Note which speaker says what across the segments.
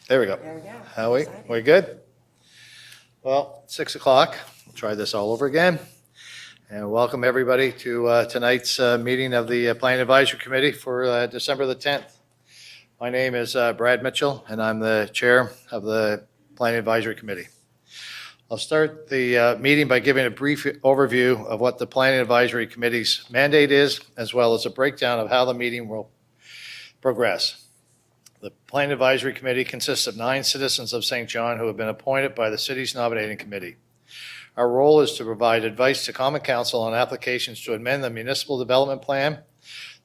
Speaker 1: There we go.
Speaker 2: There we go.
Speaker 1: How we good? Well, 6 o'clock. We'll try this all over again. And welcome everybody to tonight's meeting of the Planning Advisory Committee for December the 10th. My name is Brad Mitchell, and I'm the chair of the Planning Advisory Committee. I'll start the meeting by giving a brief overview of what the Planning Advisory Committee's mandate is, as well as a breakdown of how the meeting will progress. The Planning Advisory Committee consists of 9 citizens of St. John who have been appointed by the city's nominating committee. Our role is to provide advice to Common Council on applications to amend the municipal development plan,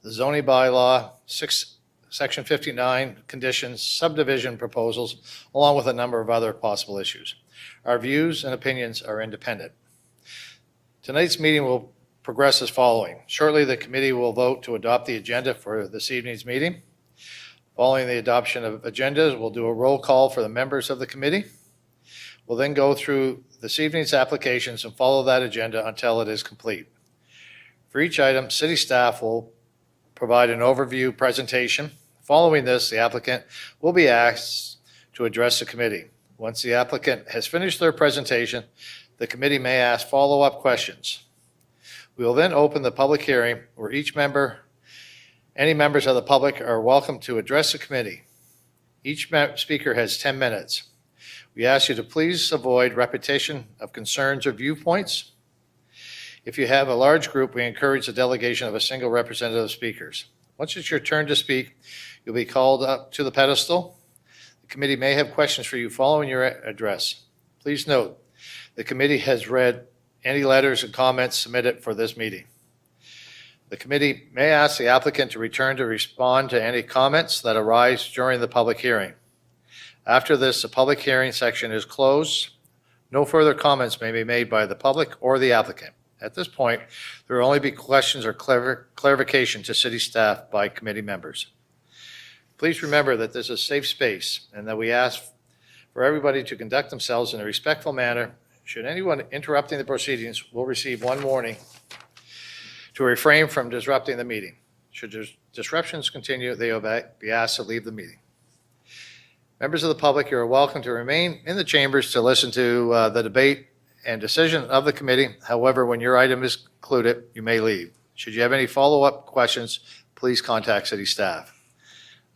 Speaker 1: the zoning bylaw, Section 59 conditions, subdivision proposals, along with a number of other possible issues. Our views and opinions are independent. Tonight's meeting will progress as following. Shortly, the committee will vote to adopt the agenda for this evening's meeting. Following the adoption of agendas, we'll do a roll call for the members of the committee. We'll then go through this evening's applications and follow that agenda until it is complete. For each item, city staff will provide an overview presentation. Following this, the applicant will be asked to address the committee. Once the applicant has finished their presentation, the committee may ask follow-up questions. We will then open the public hearing where any members of the public are welcome to address the committee. Each speaker has 10 minutes. We ask you to please avoid repetition of concerns or viewpoints. If you have a large group, we encourage the delegation of a single representative of speakers. Once it's your turn to speak, you'll be called up to the pedestal. The committee may have questions for you following your address. Please note, the committee has read any letters and comments submitted for this meeting. The committee may ask the applicant to return to respond to any comments that arise during the public hearing. After this, the public hearing section is closed. No further comments may be made by the public or the applicant. At this point, there will only be questions or clarification to city staff by committee members. Please remember that this is a safe space and that we ask for everybody to conduct themselves in a respectful manner. Should anyone interrupting the proceedings, will receive one warning to refrain from disrupting the meeting. Should disruptions continue, they will be asked to leave the meeting. Members of the public, you are welcome to remain in the chambers to listen to the debate and decision of the committee. However, when your item is concluded, you may leave. Should you have any follow-up questions, please contact city staff.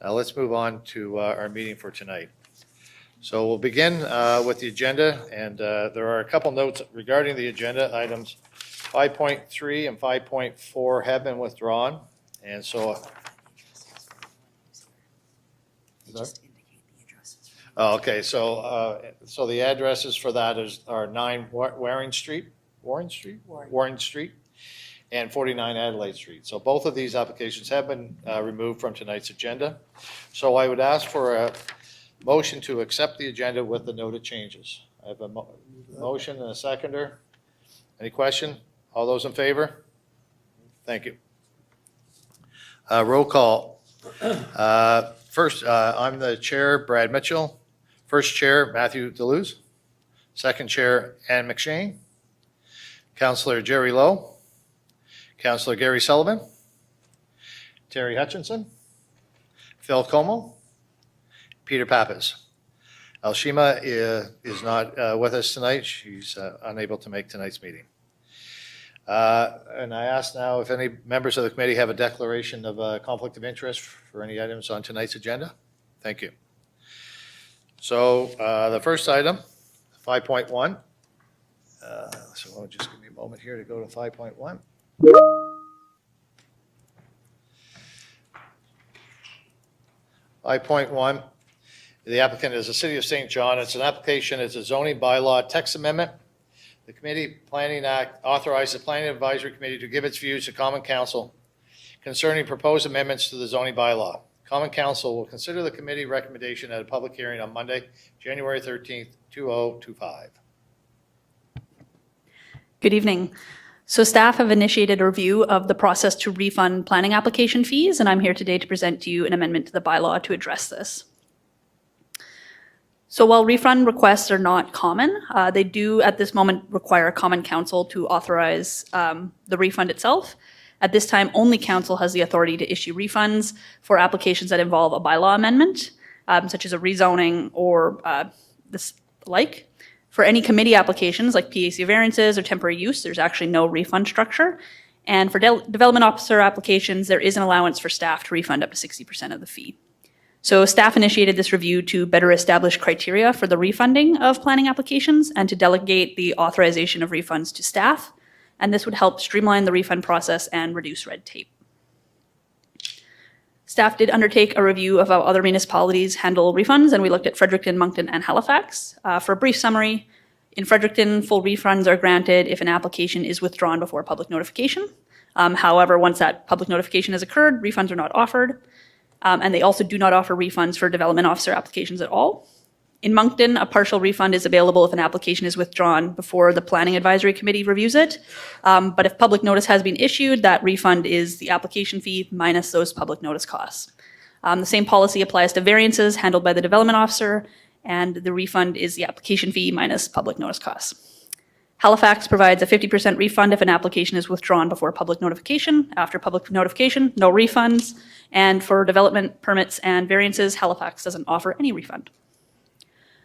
Speaker 1: Now let's move on to our meeting for tonight. So we'll begin with the agenda, and there are a couple notes regarding the agenda. Items 5.3 and 5.4 have been withdrawn, and so okay, so the addresses for that are 9 Warren Street, and 49 Adelaide Street. So both of these applications have been removed from tonight's agenda. So I would ask for a motion to accept the agenda with the noted changes. I have a motion and a seconder. Any question? All those in favor? Thank you. Roll call. First, I'm the chair, Brad Mitchell. First chair, Matthew Deleuze. Second chair, Ann McShane. Councillor Jerry Lowe. Councillor Gary Sullivan. Terry Hutchinson. Phil Como. Peter Pappas. Alshima is not with us tonight. She's unable to make tonight's meeting. And I ask now if any members of the committee have a declaration of conflict of interest for any items on tonight's agenda. Thank you. So the first item, 5.1. So just give me a moment here to go to 5.1. The applicant is the City of St. John. It's an application. It's a zoning bylaw text amendment. The Committee Planning Act authorized the Planning Advisory Committee to give its views to Common Council concerning proposed amendments to the zoning bylaw. Common Council will consider the committee recommendation at a public hearing on Monday, January 13th, 2025.
Speaker 3: Good evening. So staff have initiated a review of the process to refund planning application fees, and I'm here today to present to you an amendment to the bylaw to address this. So while refund requests are not common, they do at this moment require Common Council to authorize the refund itself. At this time, only Council has the authority to issue refunds for applications that involve a bylaw amendment. such as a rezoning or this like. For any committee applications like PAC variances or temporary use, there's actually no refund structure. And for development officer applications, there is an allowance for staff to refund up to 60% of the fee. So staff initiated this review to better establish criteria for the refunding of planning applications and to delegate the authorization of refunds to staff. And this would help streamline the refund process and reduce red tape. Staff did undertake a review of how other municipalities handle refunds, and we looked at Fredericton, Moncton, and Halifax. For a brief summary, in Fredericton, full refunds are granted if an application is withdrawn before public notification. However, once that public notification has occurred, refunds are not offered. And they also do not offer refunds for development officer applications at all. In Moncton, a partial refund is available if an application is withdrawn before the Planning Advisory Committee reviews it. But if public notice has been issued, that refund is the application fee minus those public notice costs. The same policy applies to variances handled by the development officer, and the refund is the application fee minus public notice costs. Halifax provides a 50% refund if an application is withdrawn before public notification. After public notification, no refunds. And for development permits and variances, Halifax doesn't offer any refund.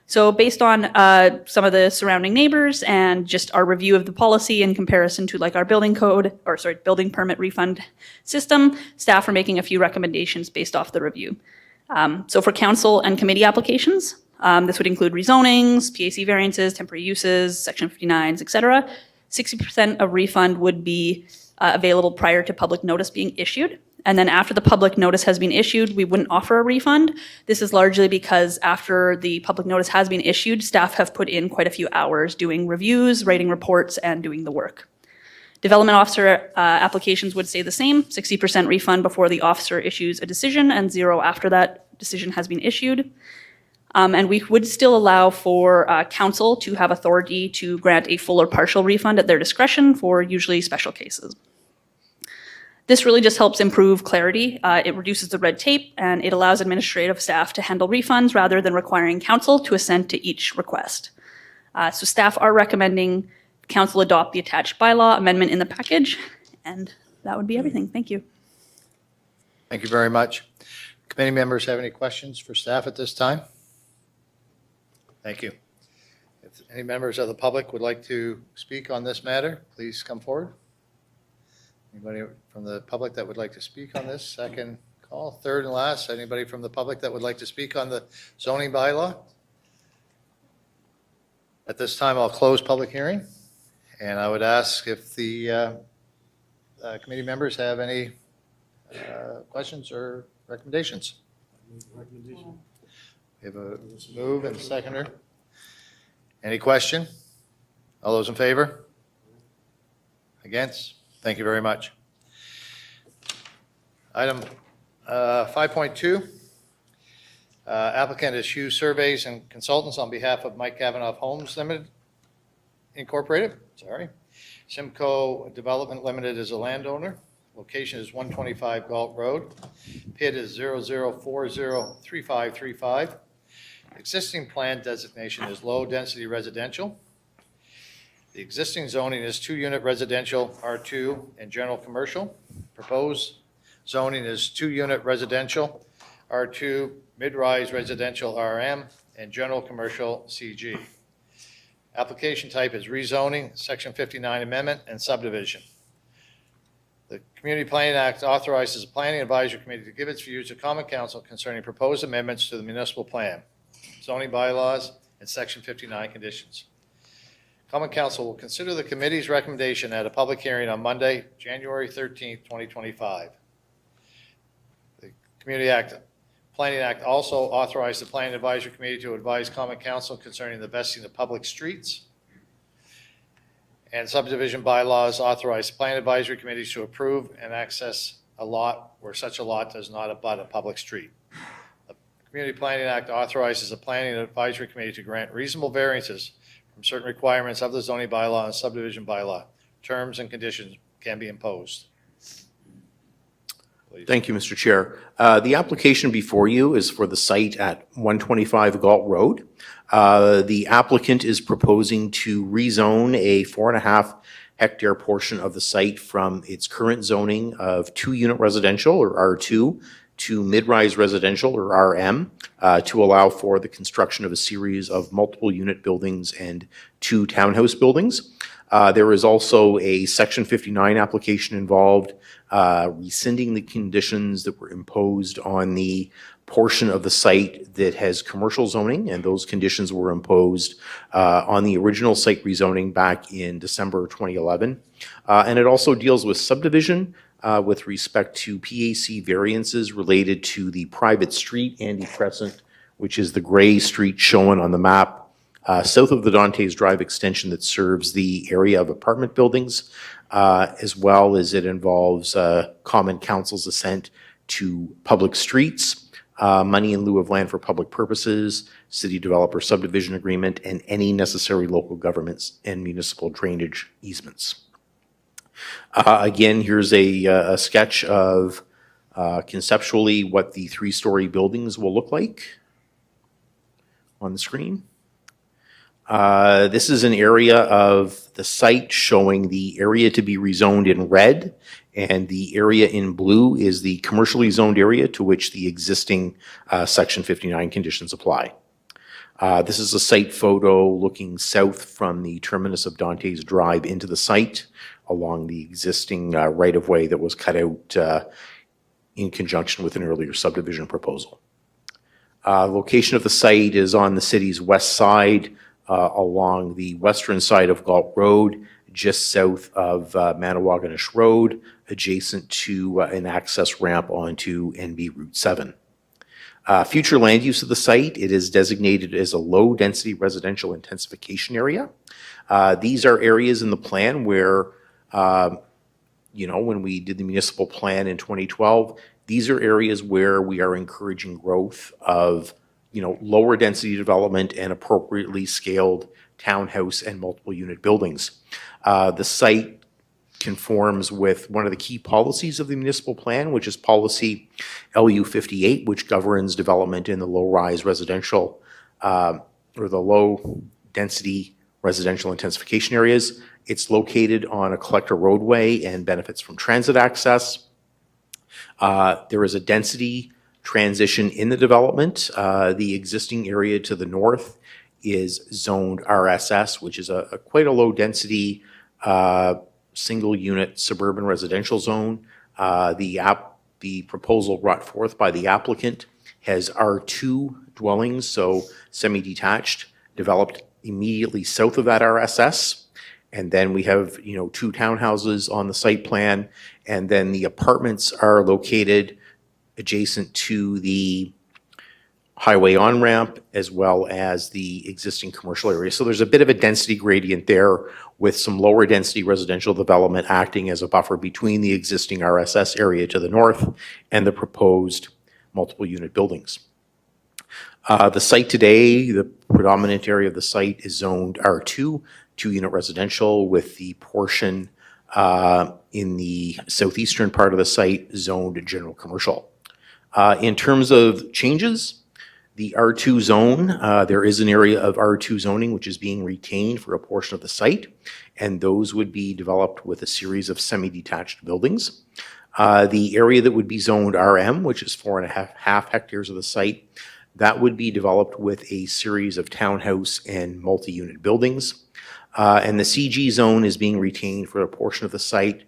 Speaker 3: So based on some of the surrounding neighbors and just our review of the policy in comparison to like our building permit refund system, staff are making a few recommendations based off the review. So for council and committee applications, this would include rezonings, PAC variances, temporary uses, Section 59s, et cetera. 60% of refund would be available prior to public notice being issued. And then after the public notice has been issued, we wouldn't offer a refund. This is largely because after the public notice has been issued, staff have put in quite a few hours doing reviews, writing reports, and doing the work. Development officer applications would stay the same, 60% refund before the officer issues a decision and 0 after that decision has been issued. And we would still allow for council to have authority to grant a full or partial refund at their discretion for usually special cases. This really just helps improve clarity. It reduces the red tape, and it allows administrative staff to handle refunds rather than requiring council to assent to each request. So staff are recommending council adopt the attached bylaw amendment in the package, and that would be everything. Thank you.
Speaker 1: Thank you very much. Committee members have any questions for staff at this time? Thank you. If any members of the public would like to speak on this matter, please come forward. Anybody from the public that would like to speak on this? Second call, third and last. Anybody from the public that would like to speak on the zoning bylaw? At this time, I'll close public hearing, and I would ask if the committee members have any questions or recommendations. We have a move and a seconder. Any question? All those in favor? Against? Thank you very much. Item 5.2, applicant is Hughes Surveys and Consultants on behalf of Mike Kavanaugh Homes Limited, Incorporated, Simcoe Development Limited is a landowner. Location is 125 Galt Road. PID is 00403535. Existing plan designation is low-density residential. The existing zoning is 2-unit residential R2 and general commercial. Proposed zoning is 2-unit residential R2, mid-rise residential RM, and general commercial CG. Application type is rezoning, Section 59 amendment, and subdivision. The Community Planning Act authorizes the Planning Advisory Committee to give its views to Common Council concerning proposed amendments to the municipal plan, zoning bylaws, and Section 59 conditions. Common Council will consider the committee's recommendation at a public hearing on Monday, January 13th, 2025. The Planning Act also authorized the Planning Advisory Committee to advise Common Council concerning the vesting of public streets. And subdivision bylaws authorize the Planning Advisory Committee to approve and access a lot where such a lot does not abut a public street. The Community Planning Act authorizes the Planning Advisory Committee to grant reasonable variances from certain requirements of the zoning bylaw and subdivision bylaw. Terms and conditions can be imposed. Please.
Speaker 2: Thank you, Mr. Chair. The application before you is for the site at 125 Galt Road. The applicant is proposing to rezone a 4.5 hectare portion of the site from its current zoning of 2-unit residential or R2 to mid-rise residential, or RM, to allow for the construction of a series of multiple unit buildings and 2 townhouse buildings. There is also a Section 59 application involved, rescinding the conditions that were imposed on the portion of the site that has commercial zoning, and those conditions were imposed on the original site rezoning back in December 2011. And it also deals with subdivision with respect to PAC variances related to the private street, Andy Crescent, which is the gray street shown on the map south of the Dantes Drive extension that serves the area of apartment buildings, as well as it involves common council's assent to public streets, money in lieu of land for public purposes, city developer subdivision agreement, and any necessary local governments and municipal drainage easements. Again, here's a sketch of conceptually what the 3-story buildings will look like on the screen. This is an area of the site showing the area to be rezoned in red, and the area in blue is the commercially zoned area to which the existing Section 59 conditions apply. This is a site photo looking south from the terminus of Dantes Drive into the site along the existing right-of-way that was cut out in conjunction with an earlier subdivision proposal. Location of the site is on the city's west side, along the western side of Galt Road, just south of Manawaganish Road, adjacent to an access ramp onto NB Route 7. Future land use of the site, it is designated as a low-density residential intensification area. These are areas in the plan where, when we did the municipal plan in 2012, these are areas where we are encouraging growth of lower density development and appropriately scaled townhouse and multiple unit buildings. The site conforms with one of the key policies of the municipal plan, which is policy LU 58, which governs development in the low-rise residential or the low density residential intensification areas. It's located on a collector roadway and benefits from transit access. There is a density transition in the development. The existing area to the north is zoned RSS, which is quite a low density single unit suburban residential zone. The proposal brought forth by the applicant has R2 dwellings, so semi-detached, developed immediately south of that RSS. And then we have, 2 townhouses on the site plan, and then the apartments are located adjacent to the highway on-ramp as well as the existing commercial area. So there's a bit of a density gradient there with some lower density residential development acting as a buffer between the existing RSS area to the north and the proposed multiple unit buildings. The site today, the predominant area of the site is zoned R2, 2-unit residential, with the portion in the southeastern part of the site zoned general commercial. In terms of changes, the R2 zone, there is an area of R2 zoning which is being retained for a portion of the site, and those would be developed with a series of semi-detached buildings. The area that would be zoned RM, which is 4.5 hectares of the site, that would be developed with a series of townhouse and multi-unit buildings. And the CG zone is being retained for a portion of the site.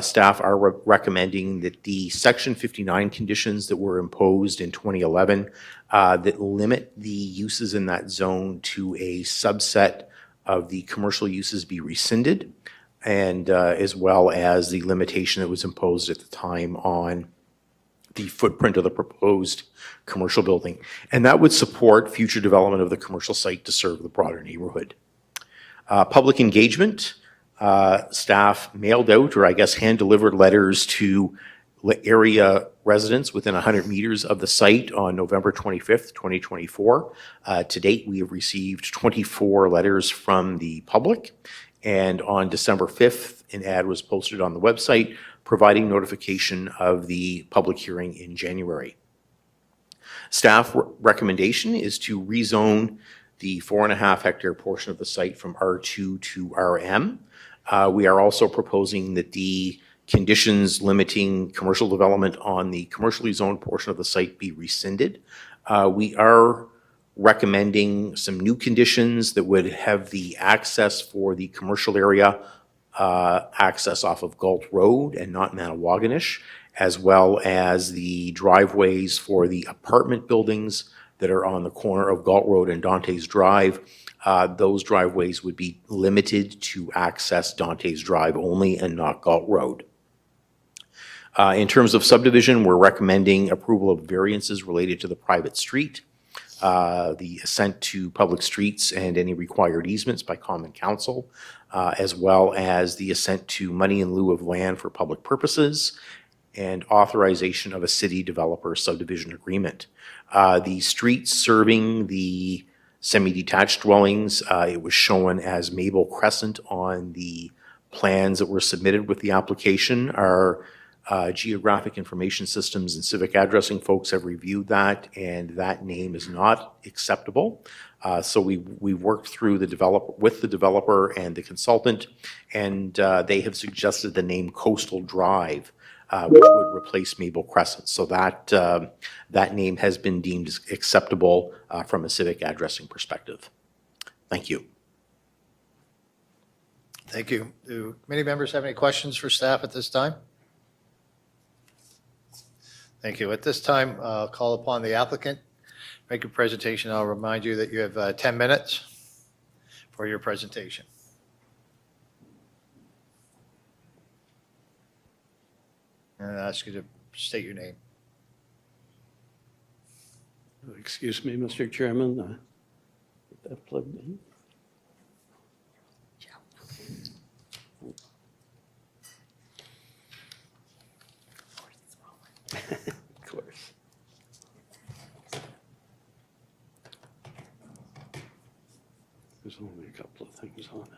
Speaker 2: Staff are recommending that the Section 59 conditions that were imposed in 2011 that limit the uses in that zone to a subset of the commercial uses be rescinded, and as well as the limitation that was imposed at the time on the footprint of the proposed commercial building. And that would support future development of the commercial site to serve the broader neighborhood. Public engagement. Staff mailed out, or I guess hand-delivered letters to area residents within 100 meters of the site on November 25th, 2024. To date, we have received 24 letters from the public, and on December 5th, an ad was posted on the website providing notification of the public hearing in January. Staff recommendation is to rezone the 4.5 hectare portion of the site from R2 to RM. We are also proposing that the conditions limiting commercial development on the commercially zoned portion of the site be rescinded. We are recommending some new conditions that would have the access for the commercial area, access off of Galt Road and not Manawaganish, as well as the driveways for the apartment buildings that are on the corner of Galt Road and Dante's Drive. Those driveways would be limited to access Dante's Drive only and not Galt Road. In terms of subdivision, we're recommending approval of variances related to the private street, the assent to public streets and any required easements by common council, as well as the assent to money in lieu of land for public purposes, and authorization of a city developer subdivision agreement. The streets serving the semi-detached dwellings, it was shown as Maple Crescent on the plans that were submitted with the application. Our geographic information systems and civic addressing folks have reviewed that, and that name is not acceptable. So we worked through with the developer and the consultant, and they have suggested the name Coastal Drive, which would replace Maple Crescent. So that name has been deemed acceptable from a civic addressing perspective. Thank you.
Speaker 1: Thank you. Do committee members have any questions for staff at this time? Thank you. At this time, I'll call upon the applicant, make a presentation. I'll remind you that you have 10 minutes for your presentation. And I ask you to state your name.
Speaker 4: Excuse me, Mr. Chairman. Get that plugged in. Of course. There's only a couple of things on it.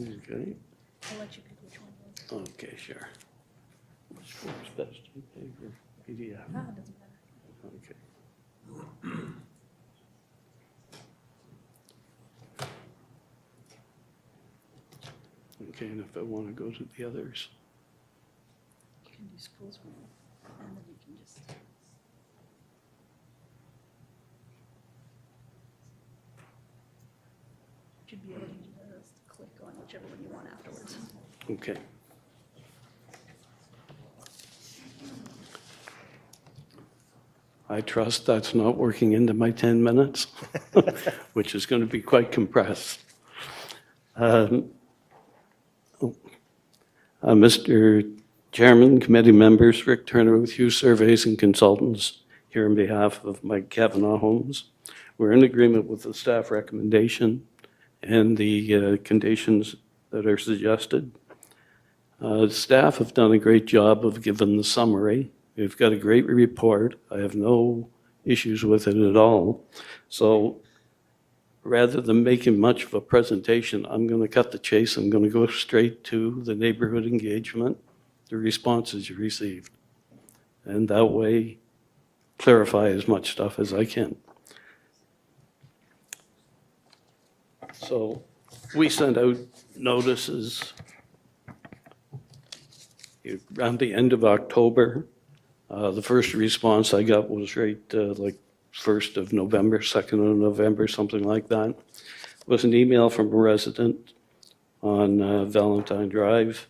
Speaker 4: Okay.
Speaker 3: I'll let you pick which one.
Speaker 4: Okay, sure. Which one's best, paper, PDF?
Speaker 3: It doesn't matter.
Speaker 4: Okay. Okay, and if I want to go to the others,
Speaker 3: You can do schools one, and then you can just. Should be able to just click on whichever one you want afterwards.
Speaker 4: okay. I trust that's not working into my 10 minutes, which is going to be quite compressed. Mr. Chairman, committee members, Rick Turner with Hughes Surveys and Consultants, here on behalf of Mike Kavanaugh Homes. We're in agreement with the staff recommendation and the conditions that are suggested. Staff have done a great job of giving the summary. We've got a great report. I have no issues with it at all. So rather than making much of a presentation, I'm going to cut the chase. I'm going to go straight to the neighborhood engagement, the responses you received. And that way, clarify as much stuff as I can. So we sent out notices around the end of October. The first response I got was right like 1st of November, 2nd of November, something like that. It was an email from a resident on Valentine Drive,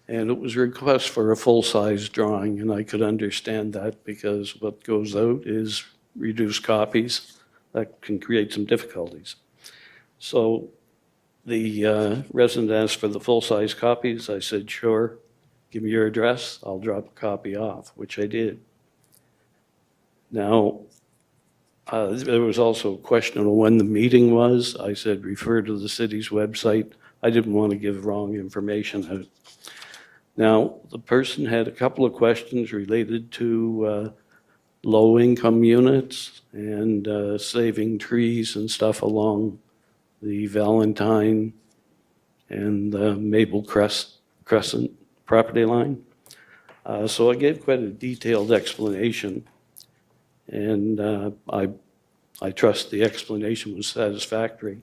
Speaker 4: and it was a request for a full-size drawing, and I could understand that because what goes out is reduced copies. That can create some difficulties. So the resident asked for the full-size copies. I said, sure. Give me your address, I'll drop a copy off, which I did. Now, there was also a question on when the meeting was. I said, refer to the city's website. I didn't want to give wrong information out. Now, the person had a couple of questions related to low-income units and saving trees and stuff along the Valentine and Maple Crescent property line. So I gave quite a detailed explanation, and I trust the explanation was satisfactory.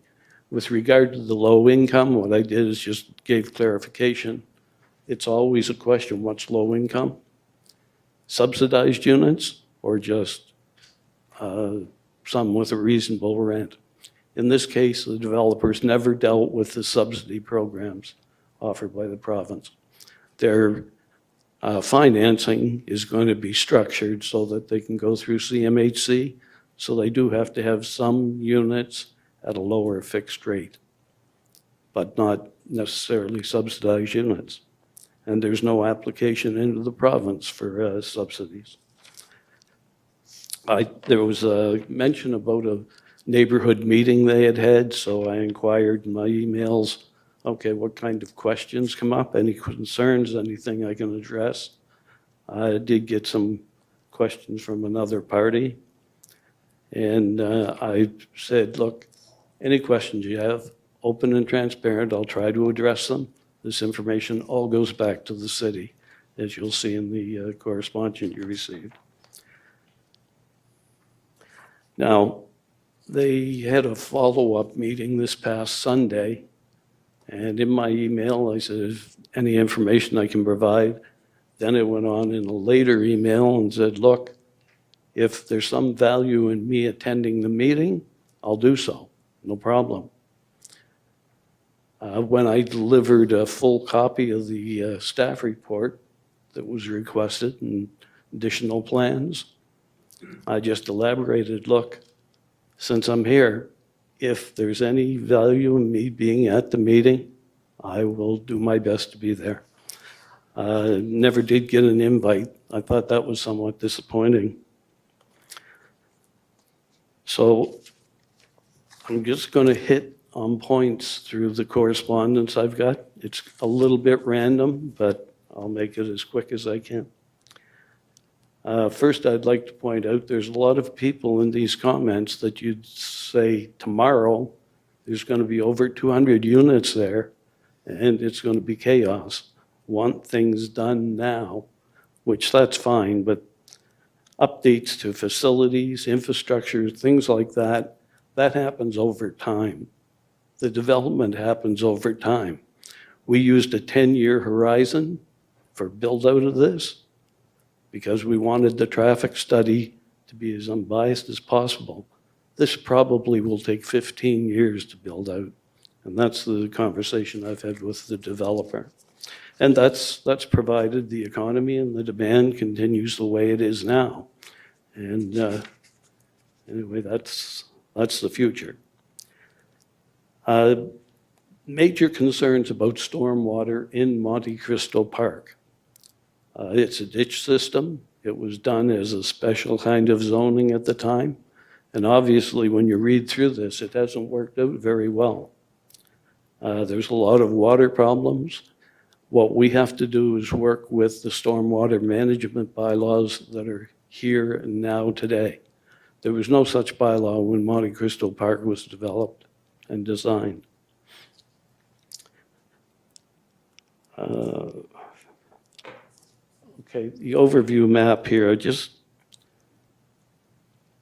Speaker 4: With regard to the low income, what I did is just gave clarification. It's always a question, what's low income? Subsidized units or just some with a reasonable rent? In this case, the developers never dealt with the subsidy programs offered by the province. Their financing is going to be structured so that they can go through CMHC, so they do have to have some units at a lower fixed rate, but not necessarily subsidized units. And there's no application into the province for subsidies. There was a mention about a neighborhood meeting they had, so I inquired in my emails, okay, what kind of questions come up, any concerns, anything I can address. I did get some questions from another party, and I said, look, any questions you have, open and transparent, I'll try to address them. This information all goes back to the city, as you'll see in the correspondence you received. Now, they had a follow-up meeting this past Sunday, and in my email, I said, if any information I can provide. Then it went on in a later email and said, look, if there's some value in me attending the meeting, I'll do so, no problem. When I delivered a full copy of the staff report that was requested and additional plans, I just elaborated, look, since I'm here, if there's any value in me being at the meeting, I will do my best to be there. Never did get an invite. I thought that was somewhat disappointing. So I'm just going to hit on points through the correspondence I've got. It's a little bit random, but I'll make it as quick as I can. First, I'd like to point out there's a lot of people in these comments that you'd say tomorrow there's going to be over 200 units there and it's going to be chaos. Want things done now, which that's fine, but updates to facilities, infrastructure, things like that, that happens over time. The development happens over time. We used a 10-year horizon for build out of this because we wanted the traffic study to be as unbiased as possible. This probably will take 15 years to build out. And that's the conversation I've had with the developer. And that's provided the economy and the demand continues the way it is now. And anyway, that's the future. Major concerns about stormwater in Monte Cristo Park. It's a ditch system. It was done as a special kind of zoning at the time. And obviously, when you read through this, it hasn't worked out very well. There's a lot of water problems. What we have to do is work with the stormwater management bylaws that are here and now today. There was no such bylaw when Monte Cristo Park was developed and designed. Okay, the overview map here,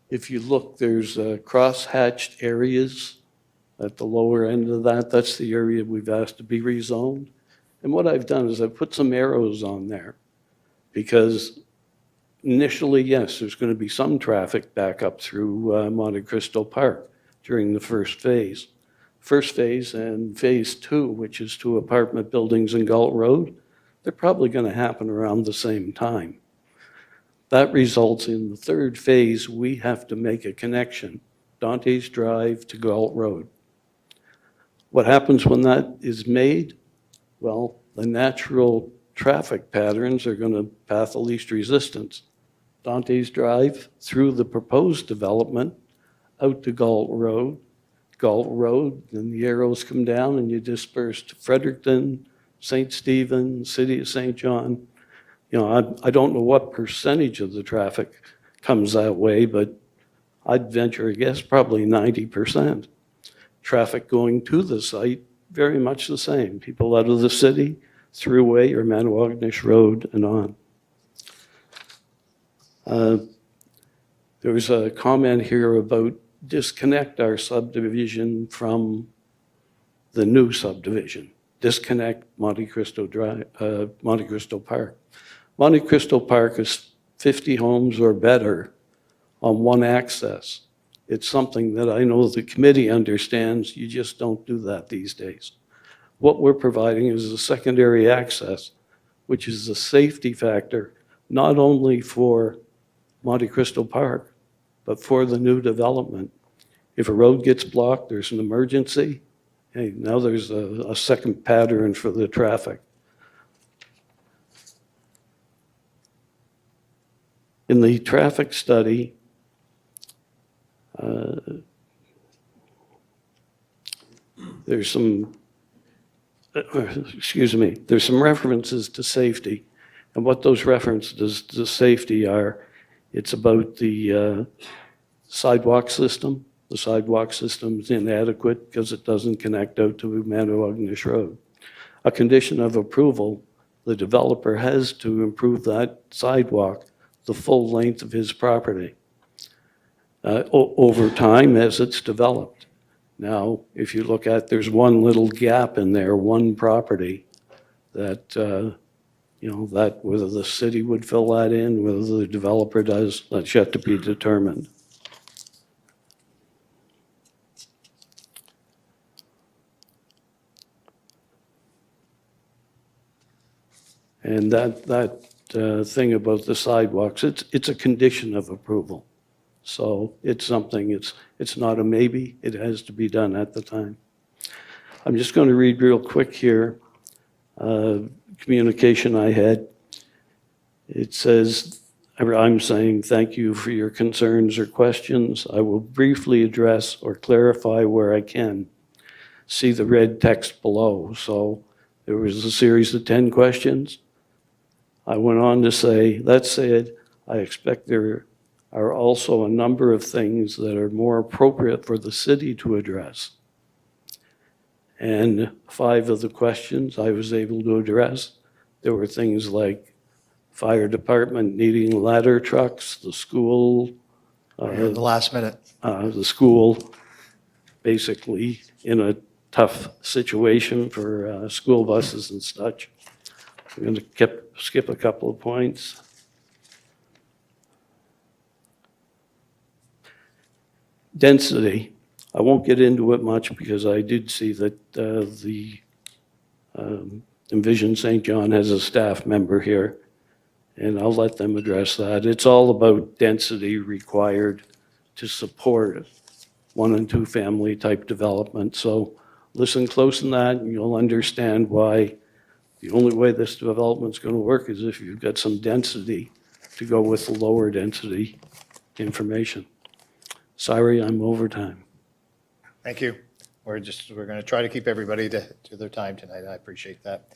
Speaker 4: if you look, there's cross-hatched areas at the lower end of that. That's the area we've asked to be rezoned. And what I've done is I've put some arrows on there because initially, yes, there's going to be some traffic back up through Monte Cristo Park during the first phase. First phase and phase 2, which is 2 apartment buildings in Galt Road, they're probably going to happen around the same time. That results in the third phase, we have to make a connection, Dante's Drive to Galt Road. What happens when that is made? Well, the natural traffic patterns are going to path of least resistance. Dante's Drive through the proposed development out to Galt Road, and the arrows come down and you disperse to Fredericton, St. Stephen, City of St. John. You know, I don't know what percentage of the traffic comes that way, but I'd venture a guess probably 90%. Traffic going to the site, very much the same. People out of the city, Thruway or Manoognish Road and on. There was a comment here about disconnect our subdivision from the new subdivision. Disconnect Monte Cristo Drive, Monte Cristo Park. Monte Cristo Park is 50 homes or better on one access. It's something that I know the committee understands. You just don't do that these days. What we're providing is a secondary access, which is a safety factor, not only for Monte Cristo Park, but for the new development. If a road gets blocked, there's an emergency. Hey, now there's a second pattern for the traffic. In the traffic study, there's some references to safety. And what those references to safety are, it's about the sidewalk system. The sidewalk system is inadequate because it doesn't connect out to Manoognish Road. A condition of approval, the developer has to improve that sidewalk the full length of his property over time as it's developed. Now, if you look at, there's one little gap in there, one property that, that whether the city would fill that in, whether the developer does, that's yet to be determined. And that thing about the sidewalks, it's a condition of approval. So it's something, it's not a maybe, it has to be done at the time. I'm just going to read real quick here, communication I had. It says, I'm saying thank you for your concerns or questions. I will briefly address or clarify where I can. See the red text below. So there was a series of 10 questions. I went on to say, that said, I expect there are also a number of things that are more appropriate for the city to address. And 5 of the questions I was able to address. There were things like fire department needing ladder trucks, the school.
Speaker 1: The last minute.
Speaker 4: The school basically in a tough situation for school buses and such. I'm going to skip a couple of points. Density. I won't get into it much because I did see that the Envision St. John has a staff member here, and I'll let them address that. It's all about density required to support 1 and 2 family type development. So listen close on that and you'll understand why the only way this development's going to work is if you've got some density to go with the lower density information. Sorry, I'm over time.
Speaker 1: Thank you. We're going to try to keep everybody to their time tonight. I appreciate that.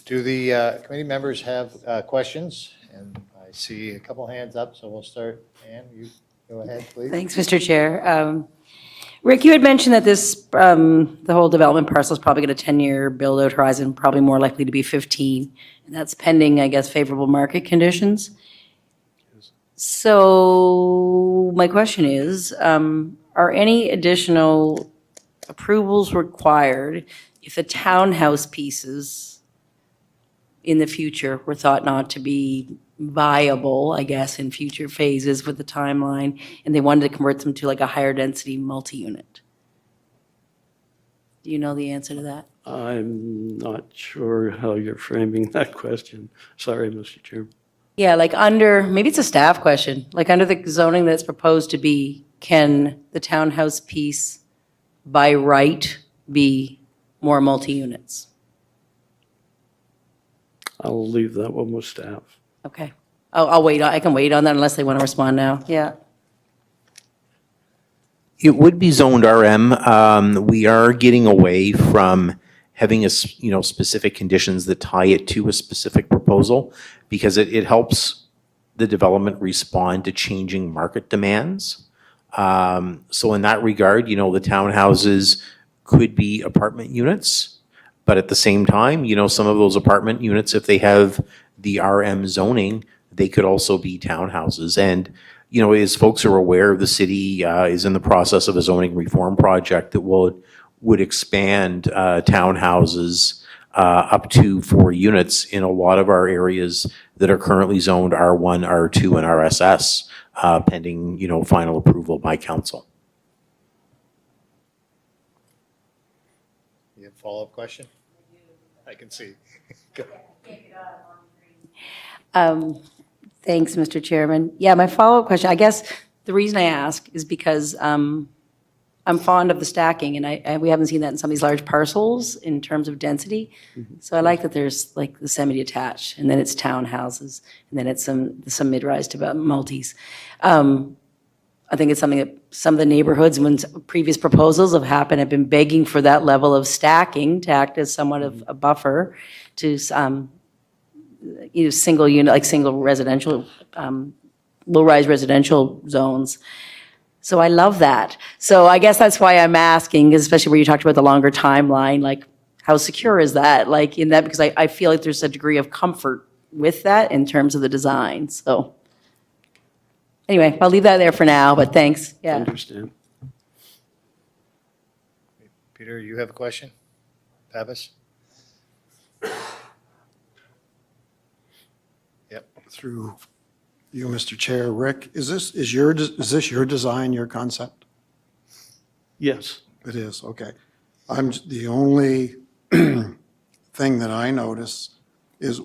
Speaker 1: Do the committee members have questions? And I see a couple hands up, so we'll start. Ann, you go ahead, please.
Speaker 5: Thanks, Mr. Chair. Rick, you had mentioned that this, the whole development parcel is probably got a 10-year build-out horizon, probably more likely to be 15. And that's pending, I guess, favorable market conditions. So my question is, are any additional approvals required if the townhouse pieces in the future were thought not to be viable, I guess, in future phases with the timeline, and they wanted to convert them to like a higher density multi-unit? Do you know the answer to that?
Speaker 4: I'm not sure how you're framing that question. Sorry, Mr. Chairman.
Speaker 5: Yeah, like under, maybe it's a staff question, like under the zoning that's proposed to be, can the townhouse piece by right be more multi-units?
Speaker 4: I'll leave that one with staff.
Speaker 5: Okay. I'll wait. I can wait on that unless they want to respond now. Yeah.
Speaker 2: It would be zoned RM. We are getting away from having specific conditions that tie it to a specific proposal because it helps the development respond to changing market demands. So in that regard, the townhouses could be apartment units, But at the same time, some of those apartment units, if they have the RM zoning, they could also be townhouses. And, as folks are aware, the city is in the process of a zoning reform project that would expand townhouses up to 4 units in a lot of our areas that are currently zoned R1, R2, and RSS, pending, final approval by council.
Speaker 1: You have a follow-up question? I can see. Go.
Speaker 5: Thanks, Mr. Chairman. Yeah, my follow-up question, I guess the reason I ask is because I'm fond of the stacking, and we haven't seen that in some of these large parcels in terms of density. So I like that there's like the semi-detached, and then it's townhouses, and then it's some mid-rise to multis. I think it's something that some of the neighborhoods, when previous proposals have happened, have been begging for that level of stacking to act as somewhat of a buffer to single unit, like single residential, low-rise residential zones. So I love that. So I guess that's why I'm asking, especially where you talked about the longer timeline, like how secure is that? Like in that, because I feel like there's a degree of comfort with that in terms of the design. So anyway, I'll leave that there for now, but thanks. Yeah.
Speaker 4: Understand.
Speaker 1: Peter, you have a question? Pappas? Yep.
Speaker 6: Through you, Mr. Chair. Rick, is this your design, your concept?
Speaker 4: Yes.
Speaker 6: It is, okay. The only thing that I noticed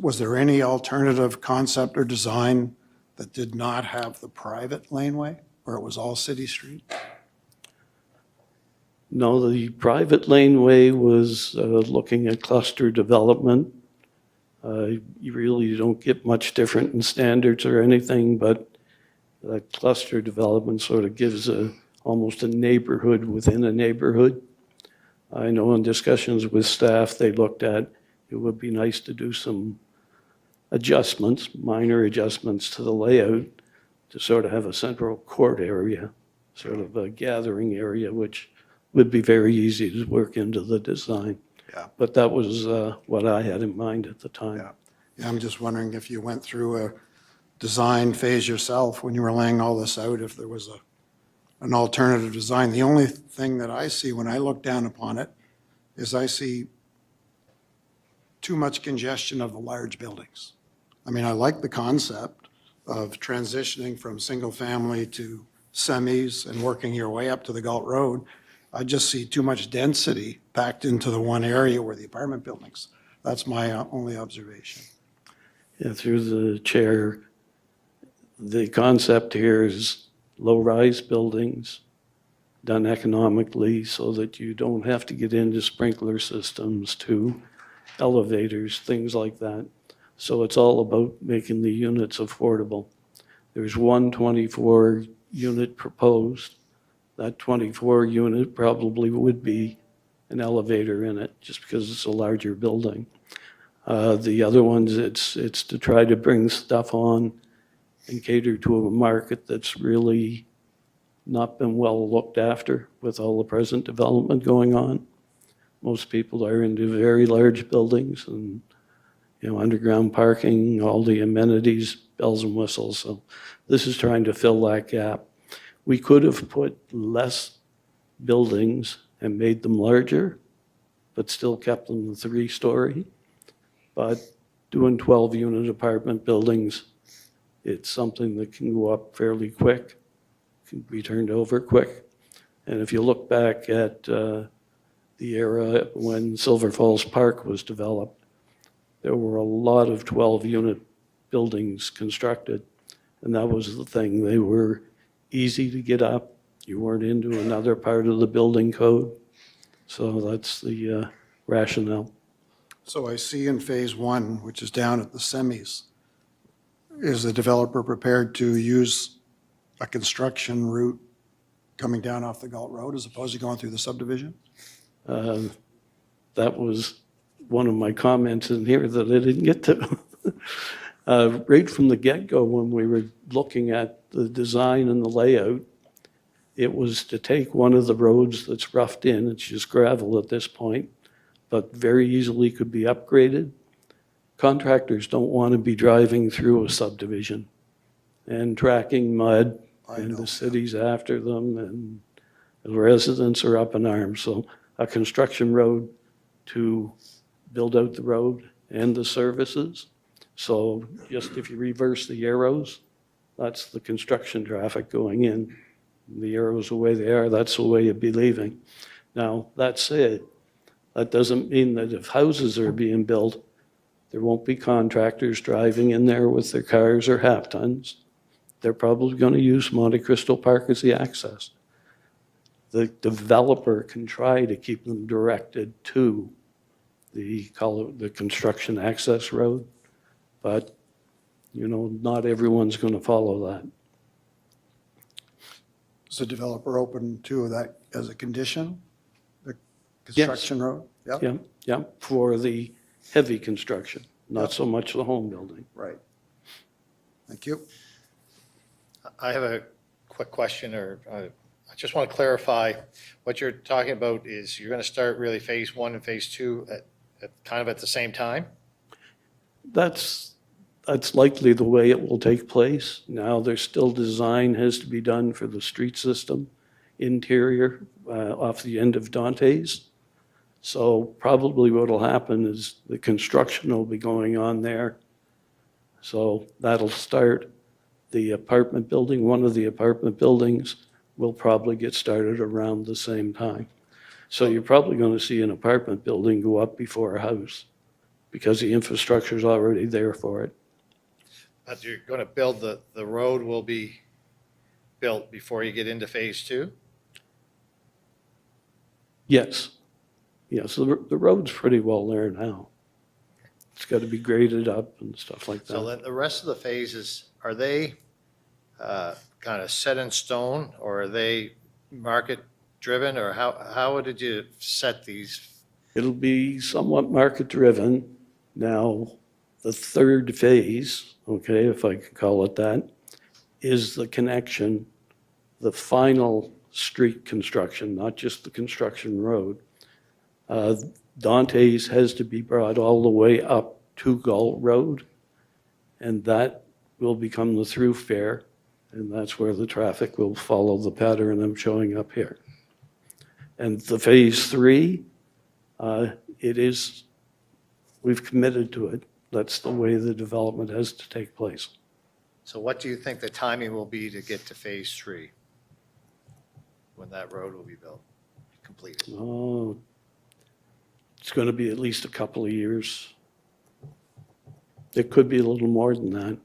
Speaker 6: was there any alternative concept or design that did not have the private laneway, where it was all city street?
Speaker 4: No, the private laneway was looking at cluster development. You really don't get much different in standards or anything, but that cluster development sort of gives almost a neighborhood within a neighborhood. I know in discussions with staff, they looked at, it would be nice to do some adjustments, minor adjustments to the layout to sort of have a central court area, sort of a gathering area, which would be very easy to work into the design.
Speaker 6: Yeah.
Speaker 4: But that was what I had in mind at the time.
Speaker 6: Yeah. Yeah, I'm just wondering if you went through a design phase yourself when you were laying all this out, if there was an alternative design. The only thing that I see when I look down upon it is I see too much congestion of the large buildings. I mean, I like the concept of transitioning from single family to semis and working your way up to the Galt Road. I just see too much density packed into the one area where the apartment buildings. That's my only observation.
Speaker 4: Yeah, through the chair, the concept here is low-rise buildings done economically so that you don't have to get into sprinkler systems, to elevators, things like that. So it's all about making the units affordable. There's one 24 unit proposed. That 24 unit probably would be an elevator in it, just because it's a larger building. The other ones, it's to try to bring stuff on and cater to a market that's really not been well looked after with all the present development going on. Most people are into very large buildings and, underground parking, all the amenities, bells and whistles. So this is trying to fill that gap. We could have put less buildings and made them larger, but still kept them 3-story. But doing 12-unit apartment buildings, it's something that can go up fairly quick, can be turned over quick. And if you look back at the era when Silver Falls Park was developed, there were a lot of 12-unit buildings constructed. And that was the thing. They were easy to get up. You weren't into another part of the building code. So that's the rationale.
Speaker 6: So I see in phase one, which is down at the semis, is the developer prepared to use a construction route coming down off the Galt Road as opposed to going through the subdivision?
Speaker 4: That was one of my comments in here that I didn't get to. Right from the get-go, when we were looking at the design and the layout, it was to take one of the roads that's roughed in, it's just gravel at this point, but very easily could be upgraded. Contractors don't want to be driving through a subdivision and tracking mud,
Speaker 6: I
Speaker 4: and
Speaker 6: know.
Speaker 4: the city's after them, and the residents are up in arms. So a construction road to build out the road and the services. So just if you reverse the arrows, that's the construction traffic going in. The arrows the way they are, that's the way you'd be leaving. Now, that said, that doesn't mean that if houses are being built, there won't be contractors driving in there with their cars or half tons. They're probably going to use Monte Cristo Park as the access. The developer can try to keep them directed to the construction access road, but, you know, not everyone's going to follow that.
Speaker 6: Is the developer open to that as a condition? The construction road? Yep.
Speaker 4: Yeah, yeah, for the heavy construction, not
Speaker 6: Yep.
Speaker 4: so much the home building.
Speaker 6: Right. Thank you.
Speaker 1: I have a quick question, or I just want to clarify, what you're talking about is you're going to start really phase 1 and phase 2 at kind of at the same time?
Speaker 4: That's likely the way it will take place. Now, there's still design has to be done for the street system, interior, off the end of Dante's. So probably what'll happen is the construction will be going on there. So that'll start the apartment building. One of the apartment buildings will probably get started around the same time. So you're probably going to see an apartment building go up before a house because the infrastructure is already there for it.
Speaker 1: But you're going to build, the road will be built before you get into phase 2?
Speaker 4: Yes. Yes, the road's pretty well there now. It's got to be graded up and stuff like
Speaker 1: So
Speaker 4: that.
Speaker 1: then the rest of the phases, are they kind of set in stone, or are they market-driven, or how did you set these?
Speaker 4: It'll be somewhat market-driven. Now, the third phase, okay, if I can call it that, is the connection, the final street construction, not just the construction road. Dante's has to be brought all the way up to Gull Road, and that will become the thoroughfare, and that's where the traffic will follow the pattern I'm showing up here. And the phase 3, we've committed to it. That's the way the development has to take place.
Speaker 1: So what do you think the timing will be to get to phase 3? When that road will be built, completed?
Speaker 4: Oh, it's going to be at least a couple of years. It could be a little more than that.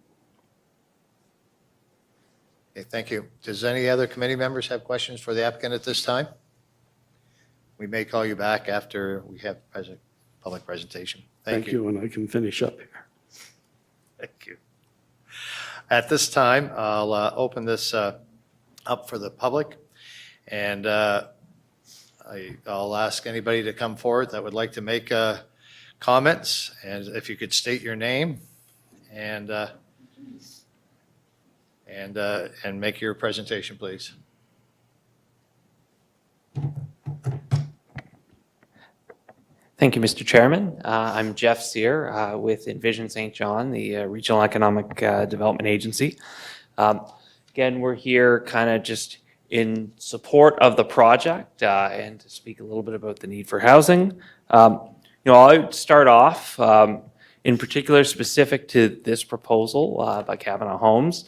Speaker 1: Okay, thank you. Does any other committee members have questions for the applicant at this time? We may call you back after we have public presentation. Thank you.
Speaker 4: And I can finish up here.
Speaker 1: Thank you. At this time, I'll open this up for the public, and I'll ask anybody to come forward that would like to make comments, and if you could state your name and make your presentation, please.
Speaker 7: Thank you, Mr. Chairman. I'm Jeff Sear with Envision St. John, the Regional Economic Development Agency. Again, we're here kind of just in support of the project and to speak a little bit about the need for housing. I would start off in particular specific to this proposal by Kavanaugh Homes.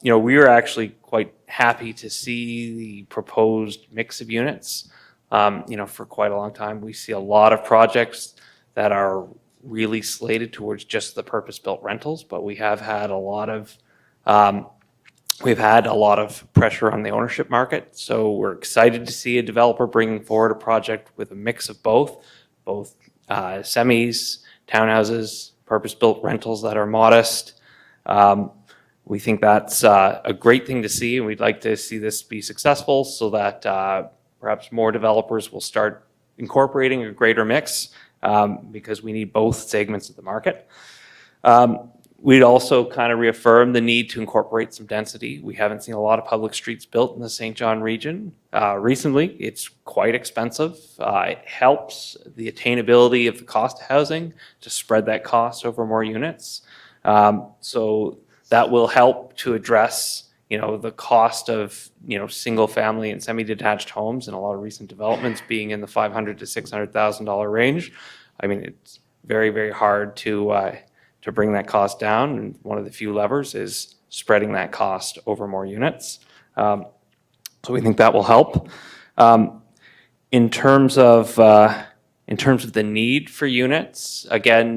Speaker 7: We were actually quite happy to see the proposed mix of units. For quite a long time, we see a lot of projects that are really slated towards just the purpose-built rentals, but we have had a lot of pressure on the ownership market. So we're excited to see a developer bringing forward a project with a mix of both semis, townhouses, purpose-built rentals that are modest. We think that's a great thing to see, and we'd like to see this be successful so that perhaps more developers will start incorporating a greater mix because we need both segments of the market. We'd also kind of reaffirm the need to incorporate some density. We haven't seen a lot of public streets built in the St. John region recently. It's quite expensive. It helps the attainability of the cost of housing to spread that cost over more units. So that will help to address, the cost of, single family and semi-detached homes, and a lot of recent developments being in the $500,000 to $600,000 range. I mean, it's very, very hard to bring that cost down. And one of the few levers is spreading that cost over more units. So we think that will help. In terms of the need for units, again,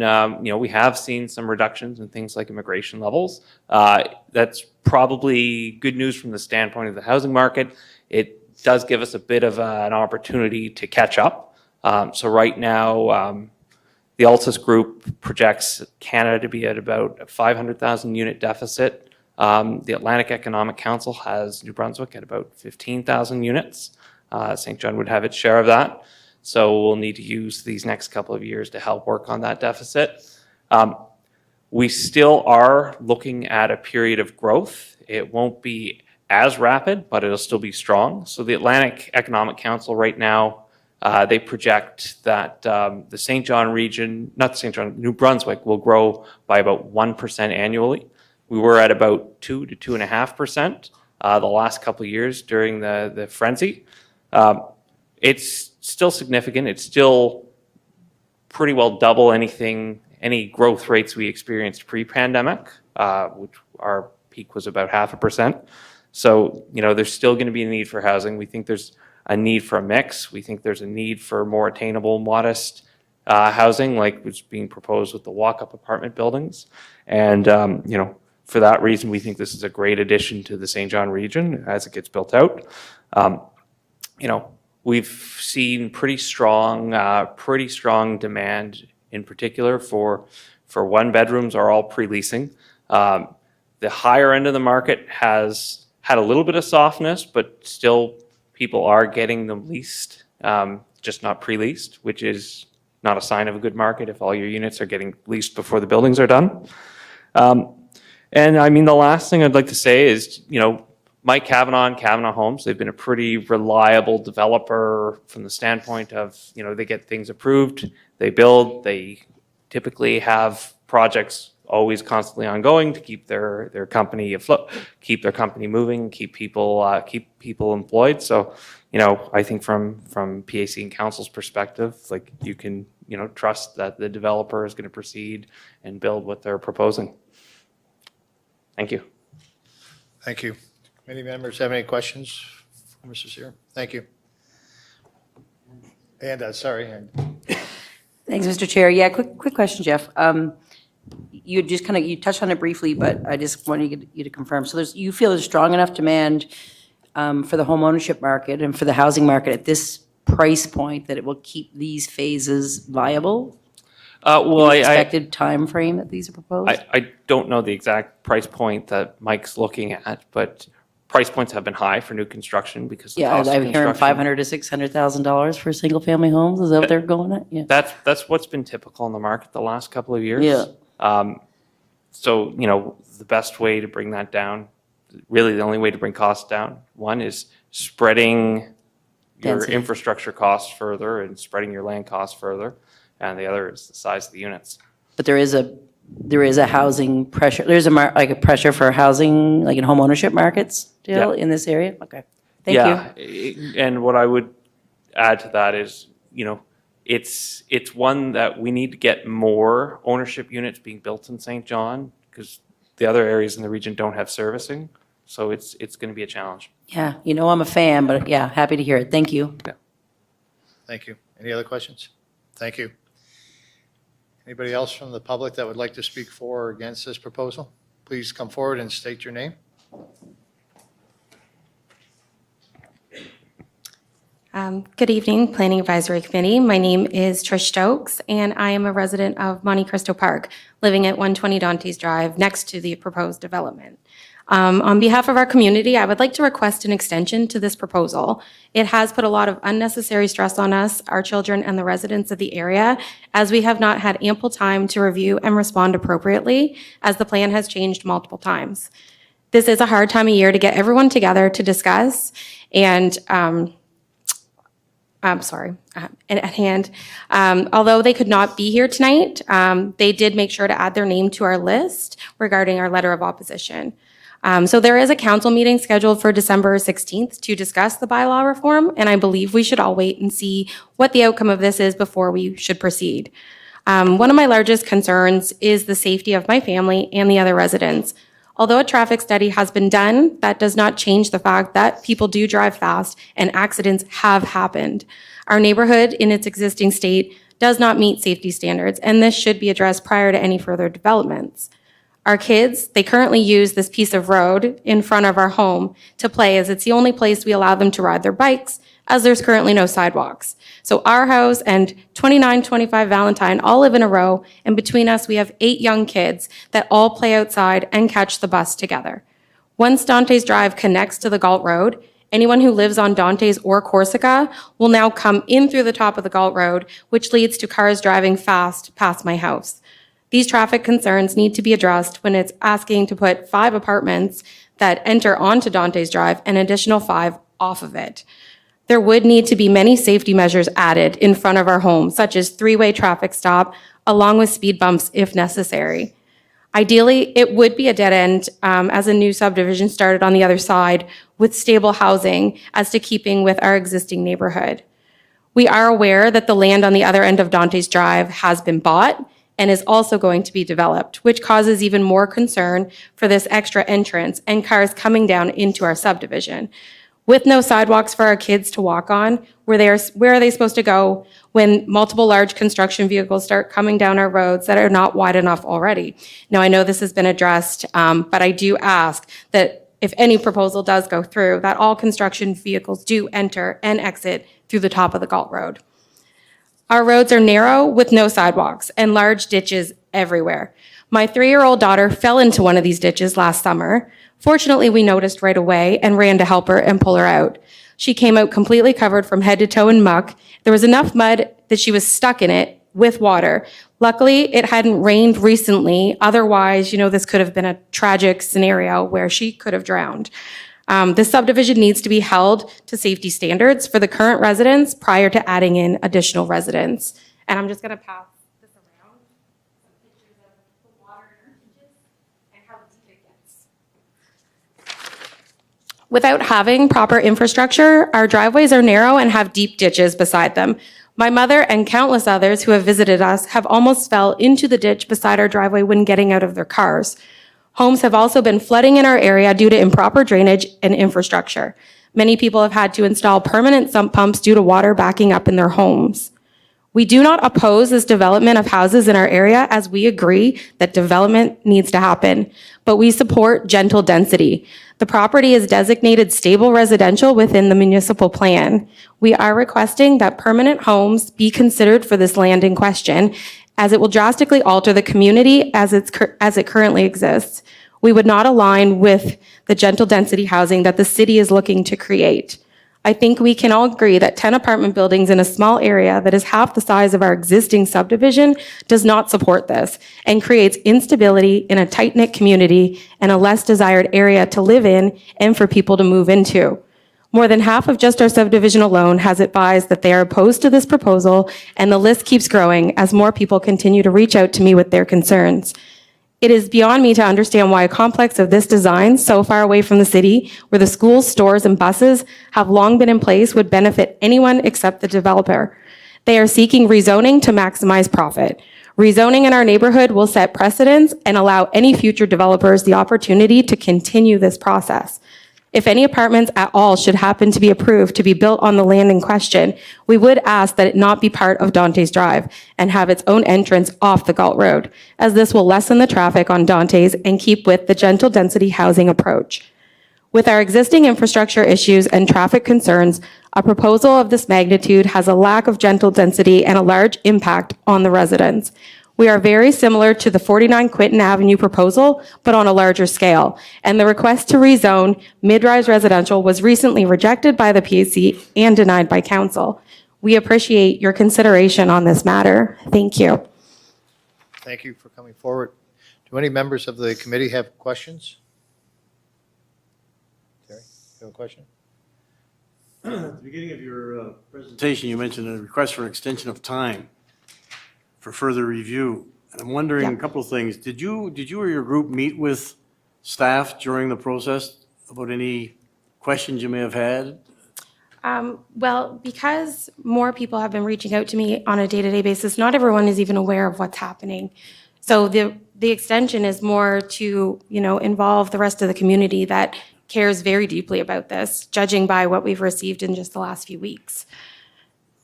Speaker 7: we have seen some reductions in things like immigration levels. That's probably good news from the standpoint of the housing market. It does give us a bit of an opportunity to catch up. So right now, the Altus Group projects Canada to be at about a 500,000 unit deficit. The Atlantic Economic Council has New Brunswick at about 15,000 units. St. John would have its share of that. So we'll need to use these next couple of years to help work on that deficit. We still are looking at a period of growth. It won't be as rapid, but it'll still be strong. So the Atlantic Economic Council right now, they project that the St. John region, not St. John, New Brunswick will grow by about 1% annually. We were at about 2 to 2.5% the last couple of years during the frenzy. It's still significant. It's still pretty well double any growth rates we experienced pre-pandemic, which our peak was about 0.5%. So, there's still going to be a need for housing. We think there's a need for a mix. We think there's a need for more attainable, modest housing, like was being proposed with the walk-up apartment buildings. And, for that reason, we think this is a great addition to the St. John region as it gets built out. We've seen pretty strong demand, in particular for one bedrooms are all pre-leasing. The higher end of the market has had a little bit of softness, but still people are getting them leased, just not pre-leased, which is not a sign of a good market if all your units are getting leased before the buildings are done. And I mean, the last thing I'd like to say is, Mike Kavanaugh and Kavanaugh Homes, they've been a pretty reliable developer from the standpoint of, they get things approved, they build, they typically have projects always constantly ongoing to keep their company afloat, keep their company moving, keep people employed. So, I think from PAC and council's perspective, like you can, trust that the developer is going to proceed and build what they're proposing. Thank you.
Speaker 1: Thank you. Any members have any questions for Mr. Sear? Thank you. And, sorry.
Speaker 5: Thanks, Mr. Chair. Yeah, quick question, Jeff. You just you touched on it briefly, but I just wanted you to confirm. So you feel there's strong enough demand for the home ownership market and for the housing market at this price point that it will keep these phases viable?
Speaker 7: Well,
Speaker 5: expected time frame that these are proposed?
Speaker 7: I don't know the exact price point that Mike's looking at, but price points have been high for new construction because the cost of
Speaker 5: I'm hearing
Speaker 7: construction.
Speaker 5: $500,000 to $600,000 for single family homes. Is that what they're going at? Yeah.
Speaker 7: That's what's been typical in the market the last couple of years.
Speaker 5: Yeah.
Speaker 7: So the best way to bring that down, really the only way to bring costs down, one is spreading your
Speaker 5: Density.
Speaker 7: infrastructure costs further and spreading your land costs further, and the other is the size of the units.
Speaker 5: But there is a housing pressure. There's a pressure for housing, like in home ownership markets still in this area? Okay. Thank you.
Speaker 7: Yeah, and what I would add to that is, it's one that we need to get more ownership units being built in St. John because the other areas in the region don't have servicing. So it's going to be a challenge.
Speaker 5: Yeah, I'm a fan, but yeah, happy to hear it. Thank you.
Speaker 7: Yeah.
Speaker 1: Thank you. Any other questions? Thank you. Anybody else from the public that would like to speak for or against this proposal? Please come forward and state your name.
Speaker 8: Good evening, Planning Advisory Committee. My name is Trish Stokes, and I am a resident of Monte Cristo Park, living at 120 Dantes Drive, next to the proposed development. On behalf of our community, I would like to request an extension to this proposal. It has put a lot of unnecessary stress on us, our children, and the residents of the area, as we have not had ample time to review and respond appropriately, as the plan has changed multiple times. This is a hard time of year to get everyone together to discuss, and at hand. Although they could not be here tonight, they did make sure to add their name to our list regarding our letter of opposition. So there is a council meeting scheduled for December 16th to discuss the bylaw reform, and I believe we should all wait and see what the outcome of this is before we should proceed. One of my largest concerns is the safety of my family and the other residents. Although a traffic study has been done, that does not change the fact that people do drive fast and accidents have happened. Our neighborhood in its existing state does not meet safety standards, and this should be addressed prior to any further developments. Our kids, they currently use this piece of road in front of our home to play, as it's the only place we allow them to ride their bikes, as there's currently no sidewalks. So our house and 2925 Valentine all live in a row, and between us we have 8 young kids that all play outside and catch the bus together. Once Dante's Drive connects to the Galt Road, anyone who lives on Dante's or Corsica will now come in through the top of the Galt Road, which leads to cars driving fast past my house. These traffic concerns need to be addressed when it's asking to put 5 apartments that enter onto Dante's Drive and additional 5 off of it. There would need to be many safety measures added in front of our home, such as 3-way traffic stop, along with speed bumps if necessary. Ideally, it would be a dead end as a new subdivision started on the other side with stable housing as to keeping with our existing neighborhood. We are aware that the land on the other end of Dante's Drive has been bought and is also going to be developed, which causes even more concern for this extra entrance and cars coming down into our subdivision. With no sidewalks for our kids to walk on, where are they supposed to go when multiple large construction vehicles start coming down our roads that are not wide enough already? Now, I know this has been addressed, but I do ask that if any proposal does go through, that all construction vehicles do enter and exit through the top of the Galt Road. Our roads are narrow with no sidewalks and large ditches everywhere. My 3-year-old daughter fell into one of these ditches last summer. Fortunately, we noticed right away and ran to help her and pull her out. She came out completely covered from head to toe in muck. There was enough mud that she was stuck in it with water. Luckily, it hadn't rained recently. Otherwise, this could have been a tragic scenario where she could have drowned. This subdivision needs to be held to safety standards for the current residents prior to adding in additional residents. And I'm just going to pass this around. Some pictures of the water in our ditches and how deep it gets. Without having proper infrastructure, our driveways are narrow and have deep ditches beside them. My mother and countless others who have visited us have almost fell into the ditch beside our driveway when getting out of their cars. Homes have also been flooding in our area due to improper drainage and infrastructure. Many people have had to install permanent sump pumps due to water backing up in their homes. We do not oppose this development of houses in our area, as we agree that development needs to happen, but we support gentle density. The property is designated stable residential within the municipal plan. We are requesting that permanent homes be considered for this land in question, as it will drastically alter the community as it currently exists. We would not align with the gentle density housing that the city is looking to create. I think we can all agree that 10 apartment buildings in a small area that is half the size of our existing subdivision does not support this and creates instability in a tight-knit community and a less desired area to live in and for people to move into. More than half of just our subdivision alone has advised that they are opposed to this proposal, and the list keeps growing as more people continue to reach out to me with their concerns. It is beyond me to understand why a complex of this design, so far away from the city, where the schools, stores, and buses have long been in place, would benefit anyone except the developer. They are seeking rezoning to maximize profit. Rezoning in our neighborhood will set precedents and allow any future developers the opportunity to continue this process. If any apartments at all should happen to be approved to be built on the land in question, we would ask that it not be part of Dante's Drive and have its own entrance off the Galt Road, as this will lessen the traffic on Dante's and keep with the gentle density housing approach. With our existing infrastructure issues and traffic concerns, a proposal of this magnitude has a lack of gentle density and a large impact on the residents. We are very similar to the 49 Quinton Avenue proposal, but on a larger scale. And the request to rezone mid-rise residential was recently rejected by the PAC and denied by council. We appreciate your consideration on this matter. Thank you.
Speaker 1: Thank you for coming forward. Do any members of the committee have questions? Terry, you have a question?
Speaker 9: At the beginning of your presentation, you mentioned a request for an extension of time for further review. And I'm wondering a
Speaker 8: Yeah.
Speaker 9: couple of things. Did you or your group meet with staff during the process about any questions you may have had?
Speaker 8: Well, because more people have been reaching out to me on a day-to-day basis, not everyone is even aware of what's happening. So the extension is more to, involve the rest of the community that cares very deeply about this, judging by what we've received in just the last few weeks.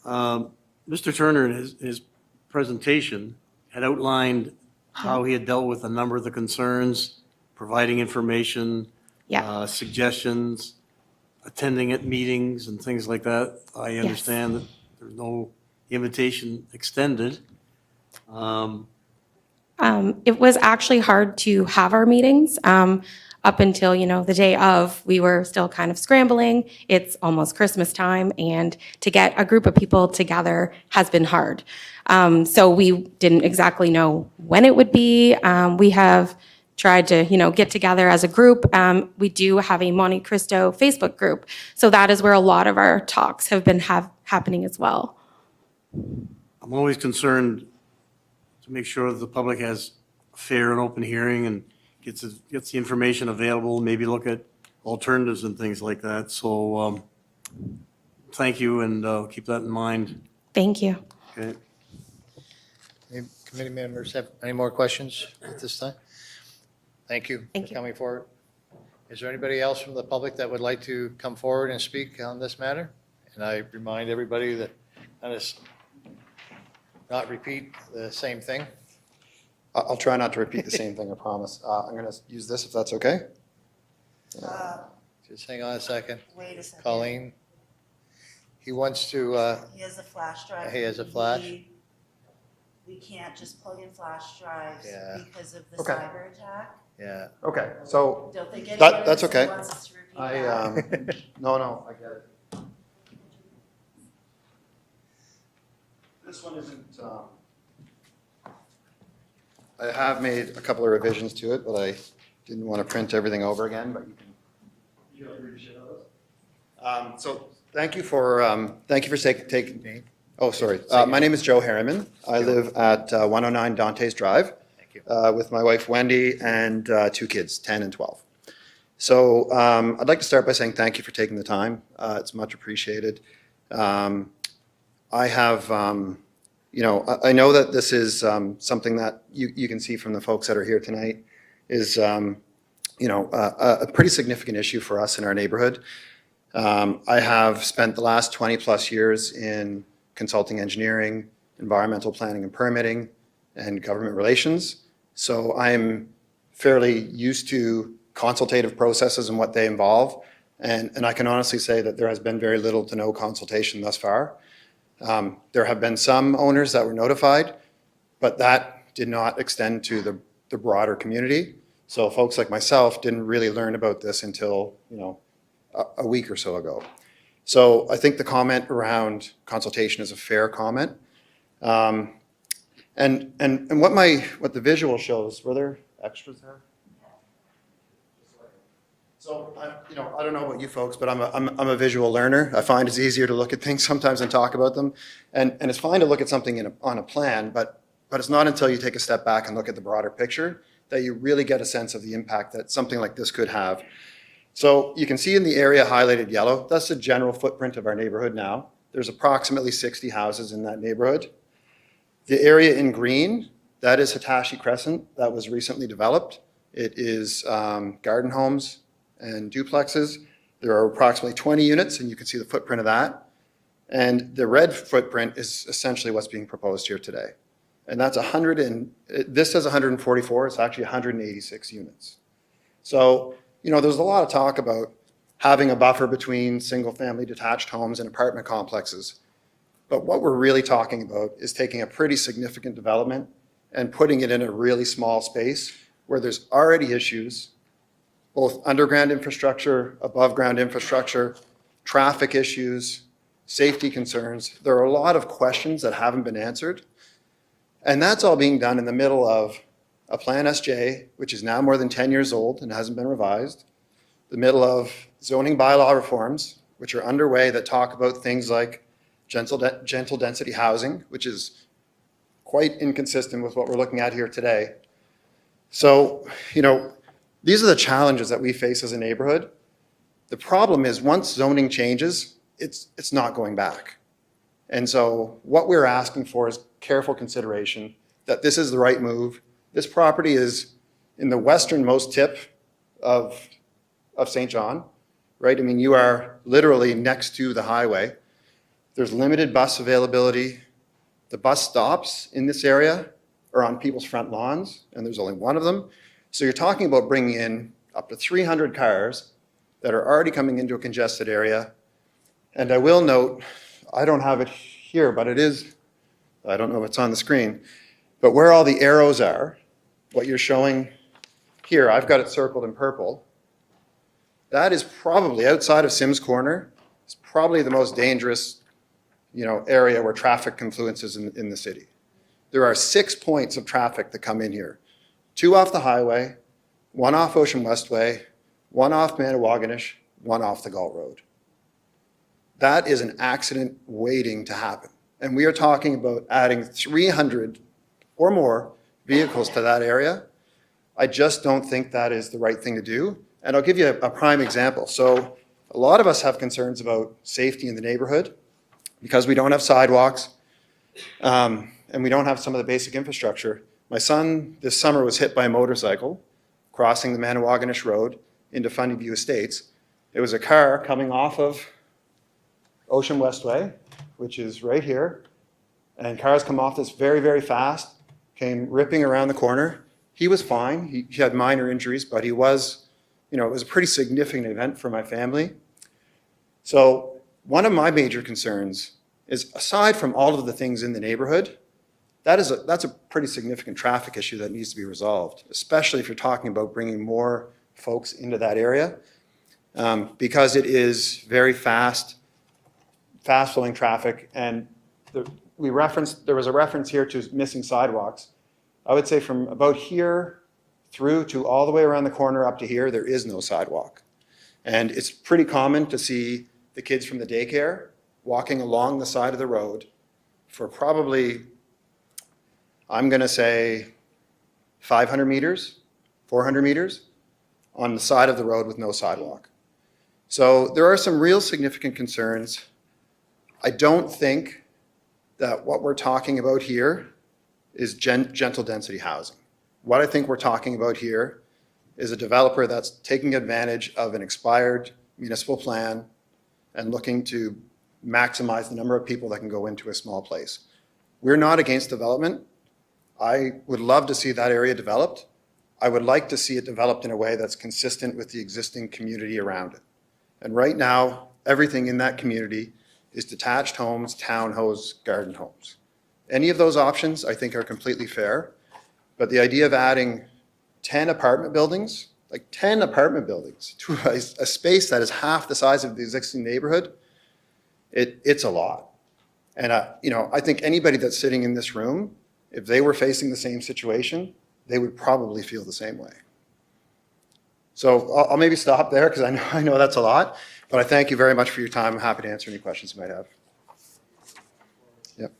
Speaker 9: Mr. Turner, in his presentation, had outlined how he had dealt with a number of the concerns, providing information,
Speaker 8: Yeah.
Speaker 9: suggestions, attending at meetings and things like that. I understand that there's no invitation extended.
Speaker 8: It was actually hard to have our meetings. Up until, the day of, we were still kind of scrambling. It's almost Christmas time, and to get a group of people together has been hard. So we didn't exactly know when it would be. We have tried to, get together as a group. We do have a Monte Cristo Facebook group. So that is where a lot of our talks have been happening as well.
Speaker 9: I'm always concerned to make sure that the public has a fair and open hearing and gets the information available, maybe look at alternatives and things like that. So thank you, and keep that in mind.
Speaker 8: Thank you.
Speaker 9: Okay.
Speaker 1: Any committee members have any more questions at this time? Thank you
Speaker 8: Thank
Speaker 1: for
Speaker 8: you.
Speaker 1: coming forward. Is there anybody else from the public that would like to come forward and speak on this matter? And I remind everybody that not repeat the same thing.
Speaker 10: I'll try not to repeat the same thing, I promise. I'm going to use this if that's okay.
Speaker 1: Just hang on a second.
Speaker 11: Wait a second.
Speaker 1: Colleen, he wants to,
Speaker 11: He has a flash drive.
Speaker 1: He has a flash?
Speaker 11: We can't just plug in flash drives
Speaker 1: Yeah.
Speaker 11: because of the
Speaker 10: Okay.
Speaker 11: cyber attack.
Speaker 1: yeah.
Speaker 10: Okay, so
Speaker 11: Don't think
Speaker 10: That's
Speaker 11: anyone
Speaker 10: okay.
Speaker 11: wants us to repeat
Speaker 10: I,
Speaker 11: that.
Speaker 10: no, I get it. This one isn't, I have made a couple of revisions to it, but I didn't want to print everything over again, but you can. So thank you for taking.
Speaker 1: Name?
Speaker 10: Oh, sorry. My name is Joe Harriman. I live at 109 Dantes Drive.
Speaker 1: Thank you.
Speaker 10: With my wife Wendy and 2 kids, 10 and 12. So I'd like to start by saying thank you for taking the time. It's much appreciated. I have, I know that this is something that you can see from the folks that are here tonight is, a pretty significant issue for us in our neighborhood. I have spent the last 20 plus years in consulting engineering, environmental planning and permitting, and government relations. So I'm fairly used to consultative processes and what they involve. And I can honestly say that there has been very little to no consultation thus far. There have been some owners that were notified, but that did not extend to the broader community. So folks like myself didn't really learn about this until, a week or so ago. So I think the comment around consultation is a fair comment. And what the visual shows, were there extras there? So, I don't know about you folks, but I'm a visual learner. I find it's easier to look at things sometimes and talk about them. And it's fine to look at something on a plan, but it's not until you take a step back and look at the broader picture that you really get a sense of the impact that something like this could have. So you can see in the area highlighted yellow, that's the general footprint of our neighborhood now. There's approximately 60 houses in that neighborhood. The area in green, that is Hitachi Crescent, that was recently developed. It is garden homes and duplexes. There are approximately 20 units, and you can see the footprint of that. And the red footprint is essentially what's being proposed here today. And that's this says 144, it's actually 186 units. So, there's a lot of talk about having a buffer between single-family detached homes and apartment complexes. But what we're really talking about is taking a pretty significant development and putting it in a really small space where there's already issues, both underground infrastructure, above ground infrastructure, traffic issues, safety concerns. There are a lot of questions that haven't been answered. And that's all being done in the middle of a Plan SJ, which is now more than 10 years old and hasn't been revised, the middle of zoning bylaw reforms, which are underway that talk about things like gentle density housing, which is quite inconsistent with what we're looking at here today. So, these are the challenges that we face as a neighborhood. The problem is once zoning changes, it's not going back. And so what we're asking for is careful consideration that this is the right move. This property is in the westernmost tip of St. John, right? I mean, you are literally next to the highway. There's limited bus availability. The bus stops in this area are on people's front lawns, and there's only one of them. So you're talking about bringing in up to 300 cars that are already coming into a congested area. And I will note, I don't have it here, but it is, I don't know if it's on the screen, but where all the arrows are, what you're showing here, I've got it circled in purple. That is probably outside of Sims Corner. It's probably the most dangerous, area where traffic confluences in the city. There are 6 points of traffic that come in here. 2 off the highway, 1 off Ocean Westway, 1 off Manawaganish, 1 off the Galt Road. That is an accident waiting to happen. And we are talking about adding 300 or more vehicles to that area. I just don't think that is the right thing to do. And I'll give you a prime example. So a lot of us have concerns about safety in the neighborhood because we don't have sidewalks and we don't have some of the basic infrastructure. My son this summer was hit by a motorcycle crossing the Manawaganish Road into Funny View Estates. It was a car coming off of Ocean Westway, which is right here, and cars come off this very, very fast, came ripping around the corner. He was fine. He had minor injuries, but he was, it was a pretty significant event for my family. So one of my major concerns is, aside from all of the things in the neighborhood, that's a pretty significant traffic issue that needs to be resolved, especially if you're talking about bringing more folks into that area, because it is very fast-flowing traffic. And there was a reference here to missing sidewalks. I would say from about here through to all the way around the corner up to here, there is no sidewalk. And it's pretty common to see the kids from the daycare walking along the side of the road for probably, I'm going to say 500 meters, 400 meters on the side of the road with no sidewalk. So there are some real significant concerns. I don't think that what we're talking about here is gentle density housing. What I think we're talking about here is a developer that's taking advantage of an expired municipal plan and looking to maximize the number of people that can go into a small place. We're not against development. I would love to see that area developed. I would like to see it developed in a way that's consistent with the existing community around it. And right now, everything in that community is detached homes, townhomes, garden homes. Any of those options, I think, are completely fair. But the idea of adding 10 apartment buildings, like 10 apartment buildings, to a space that is half the size of the existing neighborhood, it's a lot. And I think anybody that's sitting in this room, if they were facing the same situation, they would probably feel the same way. So I'll maybe stop there because I know that's a lot, but I thank you very much for your time. I'm happy to answer any questions you might have. Yep.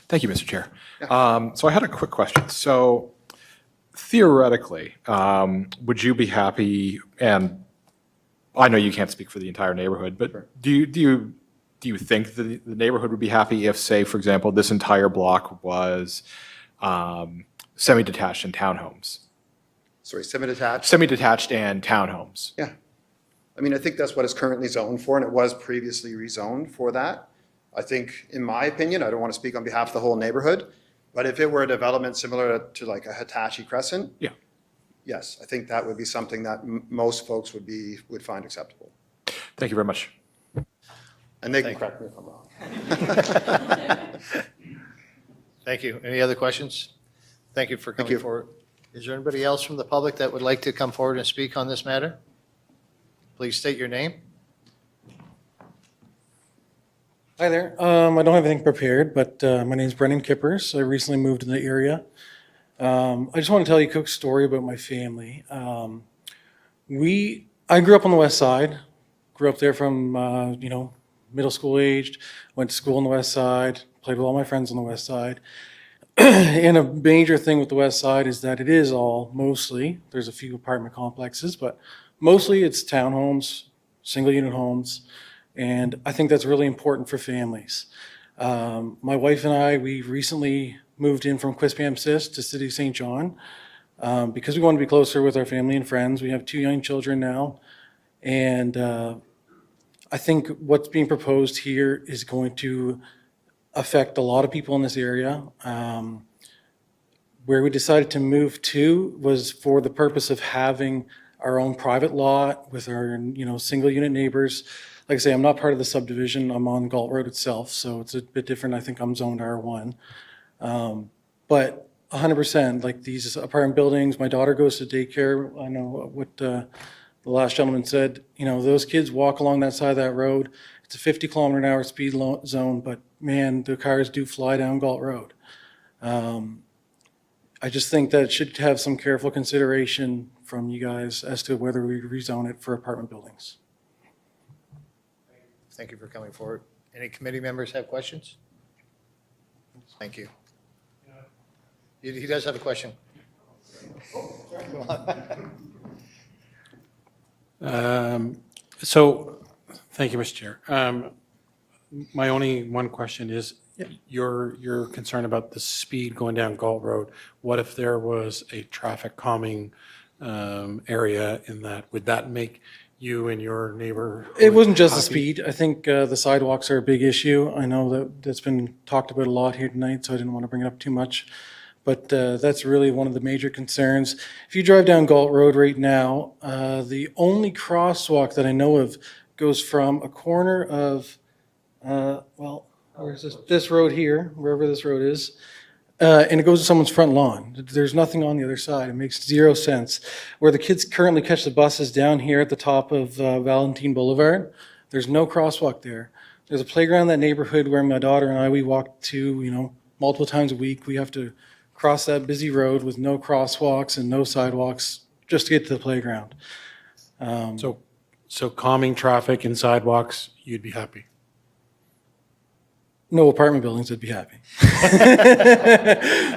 Speaker 12: Thank you, Mr. Chair. So I had a quick question. So theoretically, would you be happy, and I know you can't speak for the entire neighborhood, but
Speaker 10: Sure.
Speaker 12: do you think the neighborhood would be happy if, say, for example, this entire block was semi-detached and townhomes?
Speaker 10: Sorry, semi-detached?
Speaker 12: Semi-detached and townhomes.
Speaker 10: Yeah. I mean, I think that's what it's currently zoned for, and it was previously rezoned for that. I think, in my opinion, I don't want to speak on behalf of the whole neighborhood, but if it were a development similar to like a Hitachi Crescent,
Speaker 12: Yeah.
Speaker 10: yes, I think that would be something that most folks would find acceptable.
Speaker 12: Thank you very much.
Speaker 10: And they can correct me if I'm wrong.
Speaker 1: Thank you. Any other questions? Thank you for coming
Speaker 10: you.
Speaker 1: forward. Is there anybody else from the public that would like to come forward and speak on this matter? Please state your name.
Speaker 13: Hi there. I don't have anything prepared, but my name is Brendan Kippers. I recently moved in the area. I just want to tell you a quick story about my family. I grew up on the west side, grew up there from, middle school aged, went to school on the west side, played with all my friends on the west side. And a major thing with the west side is that it is all mostly, there's a few apartment complexes, but mostly it's townhomes, single unit homes. And I think that's really important for families. My wife and I, we recently moved in from Quispamsis to City of St. John because we want to be closer with our family and friends. We have 2 young children now. And I think what's being proposed here is going to affect a lot of people in this area. Where we decided to move to was for the purpose of having our own private lot with our, single unit neighbors. Like I say, I'm not part of the subdivision. I'm on Galt Road itself, so it's a bit different. I think I'm zoned R1. But 100%, like these apartment buildings, my daughter goes to daycare. I know what the last gentleman said. Those kids walk along that side of that road. It's a 50-kilometer-an-hour speed zone, but man, the cars do fly down Galt Road. I just think that it should have some careful consideration from you guys as to whether we rezone it for apartment buildings.
Speaker 1: Thank you for coming forward. Any committee members have questions? Thank you. He does have a question.
Speaker 14: So, thank you, Mr. Chair. My only one question is, you're concerned about the speed going down Galt Road. What if there was a traffic calming area in that? Would that make you and your neighbor?
Speaker 13: It wasn't just the
Speaker 14: happy?
Speaker 13: speed. I think the sidewalks are a big issue. I know that's been talked about a lot here tonight, so I didn't want to bring it up too much. But that's really one of the major concerns. If you drive down Galt Road right now, the only crosswalk that I know of goes from a corner of, where's this? This road here, wherever this road is, and it goes to someone's front lawn. There's nothing on the other side. It makes zero sense. Where the kids currently catch the buses down here at the top of Valentine Boulevard, there's no crosswalk there. There's a playground in that neighborhood where my daughter and I, we walk to, multiple times a week. We have to cross that busy road with no crosswalks and no sidewalks just to get to the playground.
Speaker 14: So calming traffic and sidewalks, you'd be happy?
Speaker 13: No apartment buildings, I'd be happy.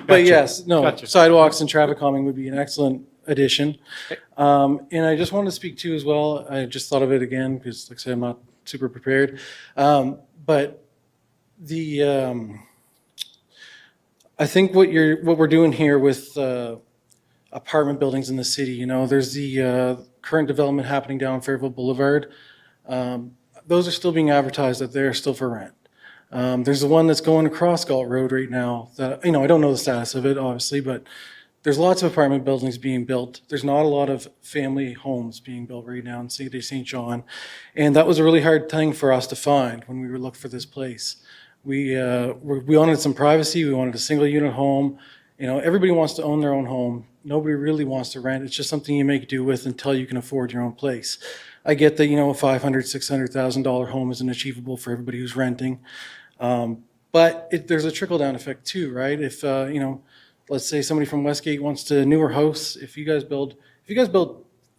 Speaker 13: But yes, no,
Speaker 14: Gotcha.
Speaker 13: sidewalks and traffic calming would be an excellent addition. And I just wanted to speak to as well, I just thought of it again, because like I said, I'm not super prepared. But I think what we're doing here with apartment buildings in the city, there's the current development happening down Fairville Boulevard. Those are still being advertised that they're still for rent. There's the one that's going across Galt Road right now that, I don't know the status of it, obviously, but there's lots of apartment buildings being built. There's not a lot of family homes being built right now in City of St. John. And that was a really hard thing for us to find when we were looking for this place. We wanted some privacy. We wanted a single unit home. Everybody wants to own their own home. Nobody really wants to rent. It's just something you make do with until you can afford your own place. I get that, a $500,000, $600,000 home isn't achievable for everybody who's renting. But there's a trickle-down effect too, right? If, let's say somebody from Westgate wants to newer house, if you guys build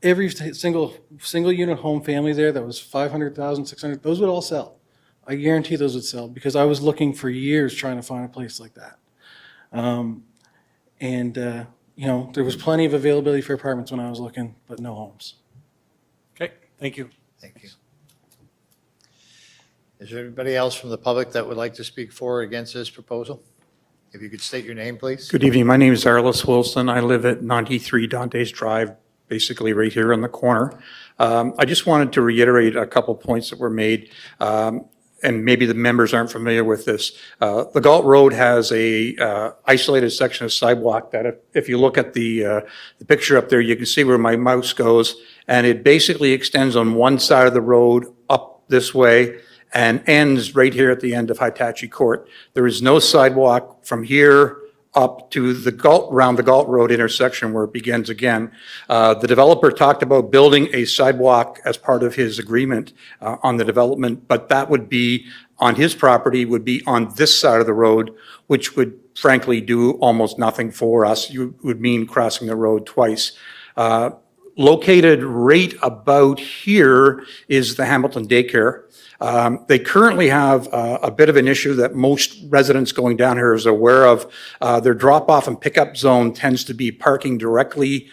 Speaker 13: every single unit home family there that was 500,000, 600, those would all sell. I guarantee those would sell because I was looking for years trying to find a place like that. There was plenty of availability for apartments when I was looking, but no homes.
Speaker 14: Okay, thank you.
Speaker 1: Thank you. Is there anybody else from the public that would like to speak for or against this proposal? If you could state your name, please.
Speaker 15: Good evening. My name is Arliss Wilson. I live at 93 Dante's Drive, basically right here on the corner. I just wanted to reiterate a couple points that were made, and maybe the members aren't familiar with this. The Galt Road has a isolated section of sidewalk that if you look at the picture up there, you can see where my mouse goes, and it basically extends on one side of the road up this way, and ends right here at the end of Hitachi Court. There is no sidewalk from here up to the around the Galt Road intersection where it begins again. The developer talked about building a sidewalk as part of his agreement on the development, but that would be on his property, would be on this side of the road, which would frankly do almost nothing for us. You would mean crossing the road twice. Located right about here is the Hamilton Daycare. They currently have a bit of an issue that most residents going down here is aware of. Their drop-off and pickup zone tends to be parking directly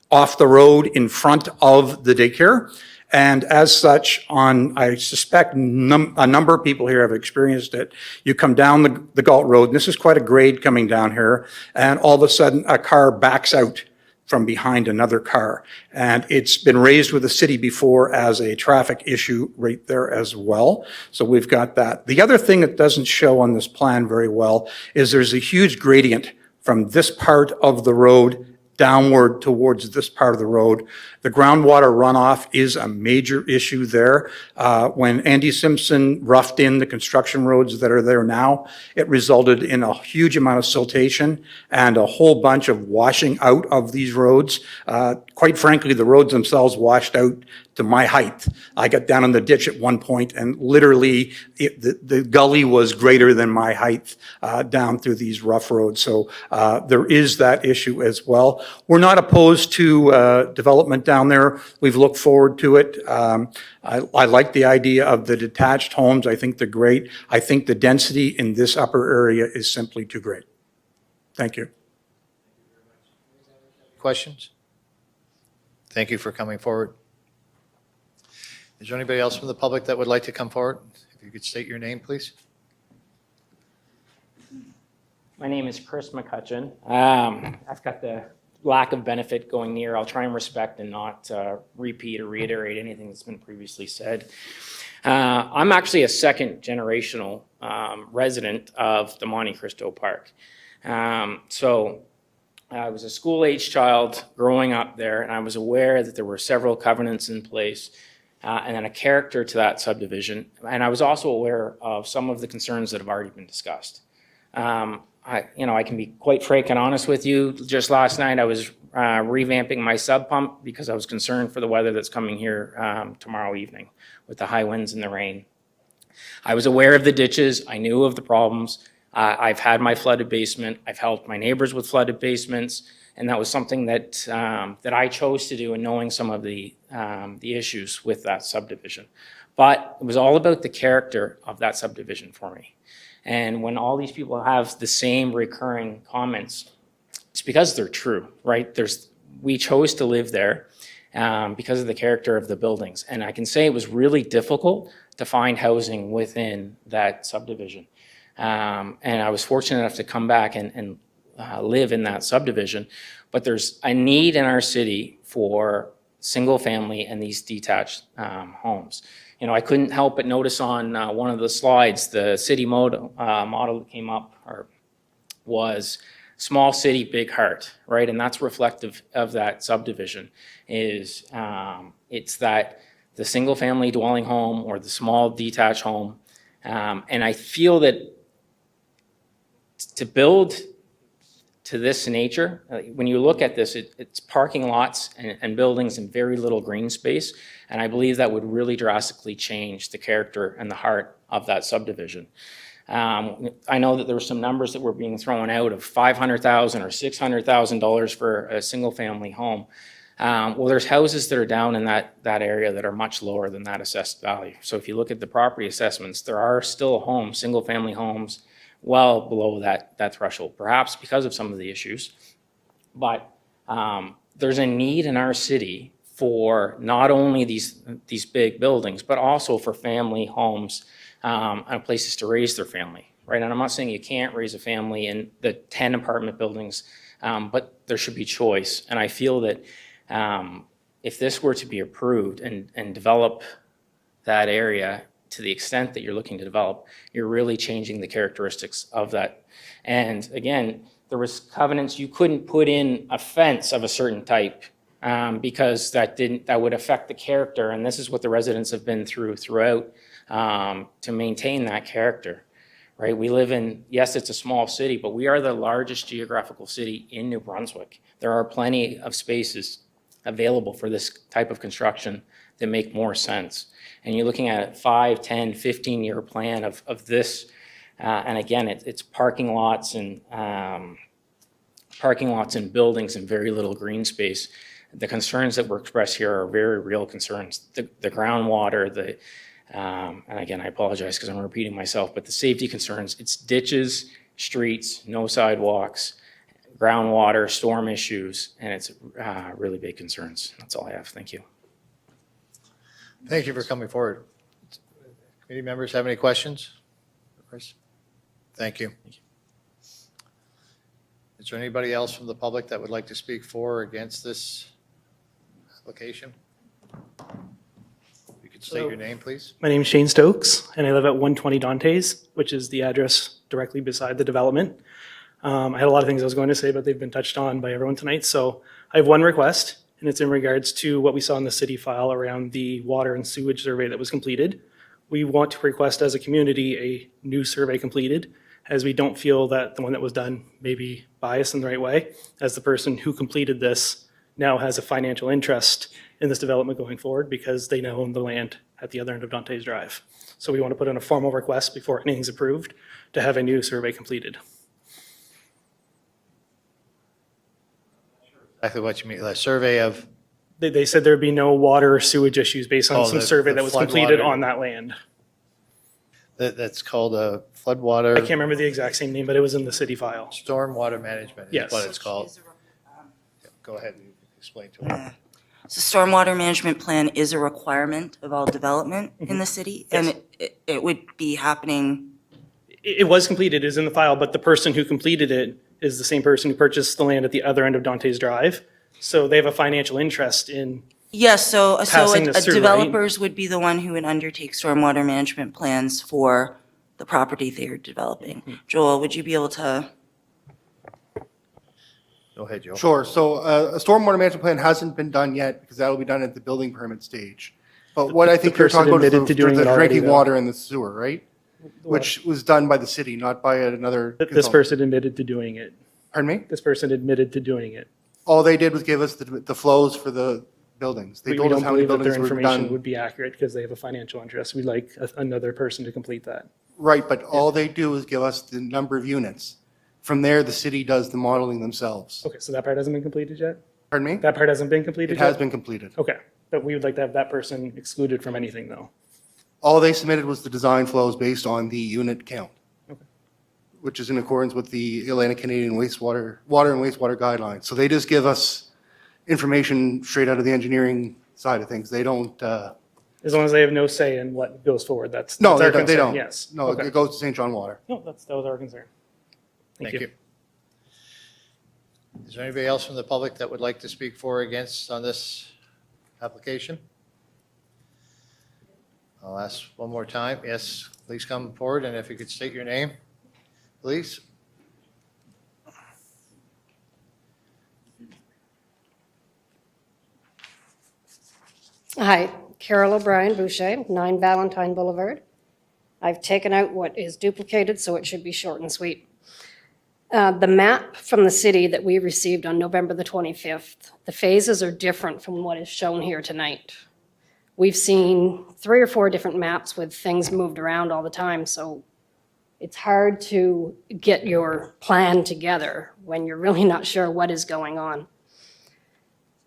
Speaker 15: off the road in front of the daycare. And as such, I suspect a number of people here have experienced it. You come down the Galt Road, and this is quite a grade coming down here, and all of a sudden a car backs out from behind another car. And it's been raised with the city before as a traffic issue right there as well. So we've got that. The other thing that doesn't show on this plan very well is there's a huge gradient from this part of the road downward towards this part of the road. The groundwater runoff is a major issue there. When Andy Simpson roughed in the construction roads that are there now, it resulted in a huge amount of siltation and a whole bunch of washing out of these roads. Quite frankly, the roads themselves washed out to my height. I got down in the ditch at one point and literally the gully was greater than my height down through these rough roads. So there is that issue as well. We're not opposed to development down there. We've looked forward to it. I like the idea of the detached homes. I think they're great. I think the density in this upper area is simply too great. Thank you.
Speaker 1: Questions? Thank you for coming forward. Is there anybody else from the public that would like to come forward? If you could state your name, please.
Speaker 16: My name is Chris McCutcheon. I've got the lack of benefit going near. I'll try and respect and not repeat or reiterate anything that's been previously said. I'm actually a second generational resident of the Monte Cristo Park. So I was a school-age child growing up there, and I was aware that there were several covenants in place and then a character to that subdivision. And I was also aware of some of the concerns that have already been discussed. I can be quite frank and honest with you. Just last night, I was revamping my sub pump because I was concerned for the weather that's coming here tomorrow evening with the high winds and the rain. I was aware of the ditches. I knew of the problems. I've had my flooded basement. I've helped my neighbors with flooded basements. And that was something that that I chose to do in knowing some of the issues with that subdivision. But it was all about the character of that subdivision for me. And when all these people have the same recurring comments, it's because they're true, right? We chose to live there because of the character of the buildings. And I can say it was really difficult to find housing within that subdivision. And I was fortunate enough to come back and live in that subdivision. But there's a need in our city for single family and these detached homes. You know, I couldn't help but notice on one of the slides, the city model that came up was small city, big heart, right? And that's reflective of that subdivision is it's that the single family dwelling home or the small detached home. And I feel that to build to this nature, when you look at this, it's parking lots and buildings and very little green space. And I believe that would really drastically change the character and the heart of that subdivision. I know that there were some numbers that were being thrown out of $500,000 or $600,000 for a single family home. Well, there's houses that are down in that area that are much lower than that assessed value. So if you look at the property assessments, there are still homes, single family homes, well below that threshold, perhaps because of some of the issues. But there's a need in our city for not only these big buildings, but also for family homes and places to raise their family, right? And I'm not saying you can't raise a family in the 10 apartment buildings, but there should be choice. And I feel that if this were to be approved and develop that area to the extent that you're looking to develop, you're really changing the characteristics of that. And again, there was covenants, you couldn't put in a fence of a certain type because that would affect the character. And this is what the residents have been throughout to maintain that character, right? We live in, yes, it's a small city, but we are the largest geographical city in New Brunswick. There are plenty of spaces available for this type of construction that make more sense. And you're looking at a 5, 10, 15-year plan of this. And again, it's parking lots and buildings and very little green space. The concerns that were expressed here are very real concerns. The groundwater, and again, I apologize because I'm repeating myself, but the safety concerns, it's ditches, streets, no sidewalks, groundwater, storm issues, and it's really big concerns. That's all I have. Thank you.
Speaker 1: Thank you for coming forward. Committee members have any questions? Chris? Thank you. Is there anybody else from the public that would like to speak for or against this application? You could state your name, please.
Speaker 17: My name is Shane Stokes, and I live at 120 Dantes, which is the address directly beside the development. I had a lot of things I was going to say, but they've been touched on by everyone tonight. So I have one request, and it's in regards to what we saw in the city file around the water and sewage survey that was completed. We want to request as a community a new survey completed, as we don't feel that the one that was done may be biased in the right way, as the person who completed this now has a financial interest in this development going forward because they now own the land at the other end of Dantes Drive. So we want to put in a formal request before anything's approved to have a new survey completed.
Speaker 1: Exactly what you mean, a survey of?
Speaker 17: They said there'd be no water or sewage issues based on some survey
Speaker 1: the
Speaker 17: that was
Speaker 1: flood
Speaker 17: completed
Speaker 1: water.
Speaker 17: on that land.
Speaker 1: That's called a floodwater.
Speaker 17: I can't remember the exact same name, but it was in the city file.
Speaker 1: Stormwater management is
Speaker 17: Yes.
Speaker 1: what it's called. Go ahead and explain to them.
Speaker 11: So stormwater management plan is a requirement of all development in the city, and it would be happening.
Speaker 17: It was completed, it is in the file, but the person who completed it is the same person who purchased the land at the other end of Dantes Drive. So they have a financial interest in.
Speaker 11: Yes, so
Speaker 17: Passing this through, right?
Speaker 11: developers would be the one who would undertake stormwater management plans for the property they're developing. Joel, would you be able to?
Speaker 1: Go ahead, Joe.
Speaker 18: Sure. So a stormwater management plan hasn't been done yet because that will be done at the building permit stage. But what I think you're
Speaker 17: person
Speaker 18: talking about is
Speaker 17: admitted to doing
Speaker 18: the
Speaker 17: it already,
Speaker 18: drinking
Speaker 17: though.
Speaker 18: water and the sewer, right? Which was done by the city, not by another.
Speaker 17: This
Speaker 18: consultant.
Speaker 17: person admitted to doing it.
Speaker 18: Pardon me?
Speaker 17: This person admitted to doing it.
Speaker 18: All they did was give us the flows for the buildings. They
Speaker 17: We
Speaker 18: told us
Speaker 17: don't
Speaker 18: how many
Speaker 17: believe that their
Speaker 18: buildings were
Speaker 17: information
Speaker 18: done.
Speaker 17: would be accurate because they have a financial interest. We'd like another person to complete that.
Speaker 18: Right, but all they do is give us the number of units. From there, the city does the modeling themselves.
Speaker 17: Okay, so that part hasn't been completed yet?
Speaker 18: Pardon me?
Speaker 17: That part hasn't been completed
Speaker 18: It
Speaker 17: yet?
Speaker 18: has been completed.
Speaker 17: Okay, but we would like to have that person excluded from anything, though.
Speaker 18: All they submitted was the design flows based on the unit count, which is in accordance with the Atlantic Canadian water and wastewater guidelines. So they just give us information straight out of the engineering side of things. They don't,
Speaker 17: As long as they have no say in what goes forward, that's
Speaker 18: no,
Speaker 17: our
Speaker 18: they don't.
Speaker 17: concern,
Speaker 18: They don't.
Speaker 17: yes.
Speaker 18: No,
Speaker 17: Okay.
Speaker 18: it goes to St. John Water.
Speaker 17: No, that was our concern. Thank you.
Speaker 1: Is there anybody else from the public that would like to speak for or against on this application? I'll ask one more time. Yes, please come forward, and if you could state your name, please.
Speaker 19: Hi, Carol O'Brien, Boucher, 9 Valentine Boulevard. I've taken out what is duplicated, so it should be short and sweet. The map from the city that we received on November the 25th, the phases are different from what is shown here tonight. We've seen 3 or 4 different maps with things moved around all the time, so it's hard to get your plan together when you're really not sure what is going on.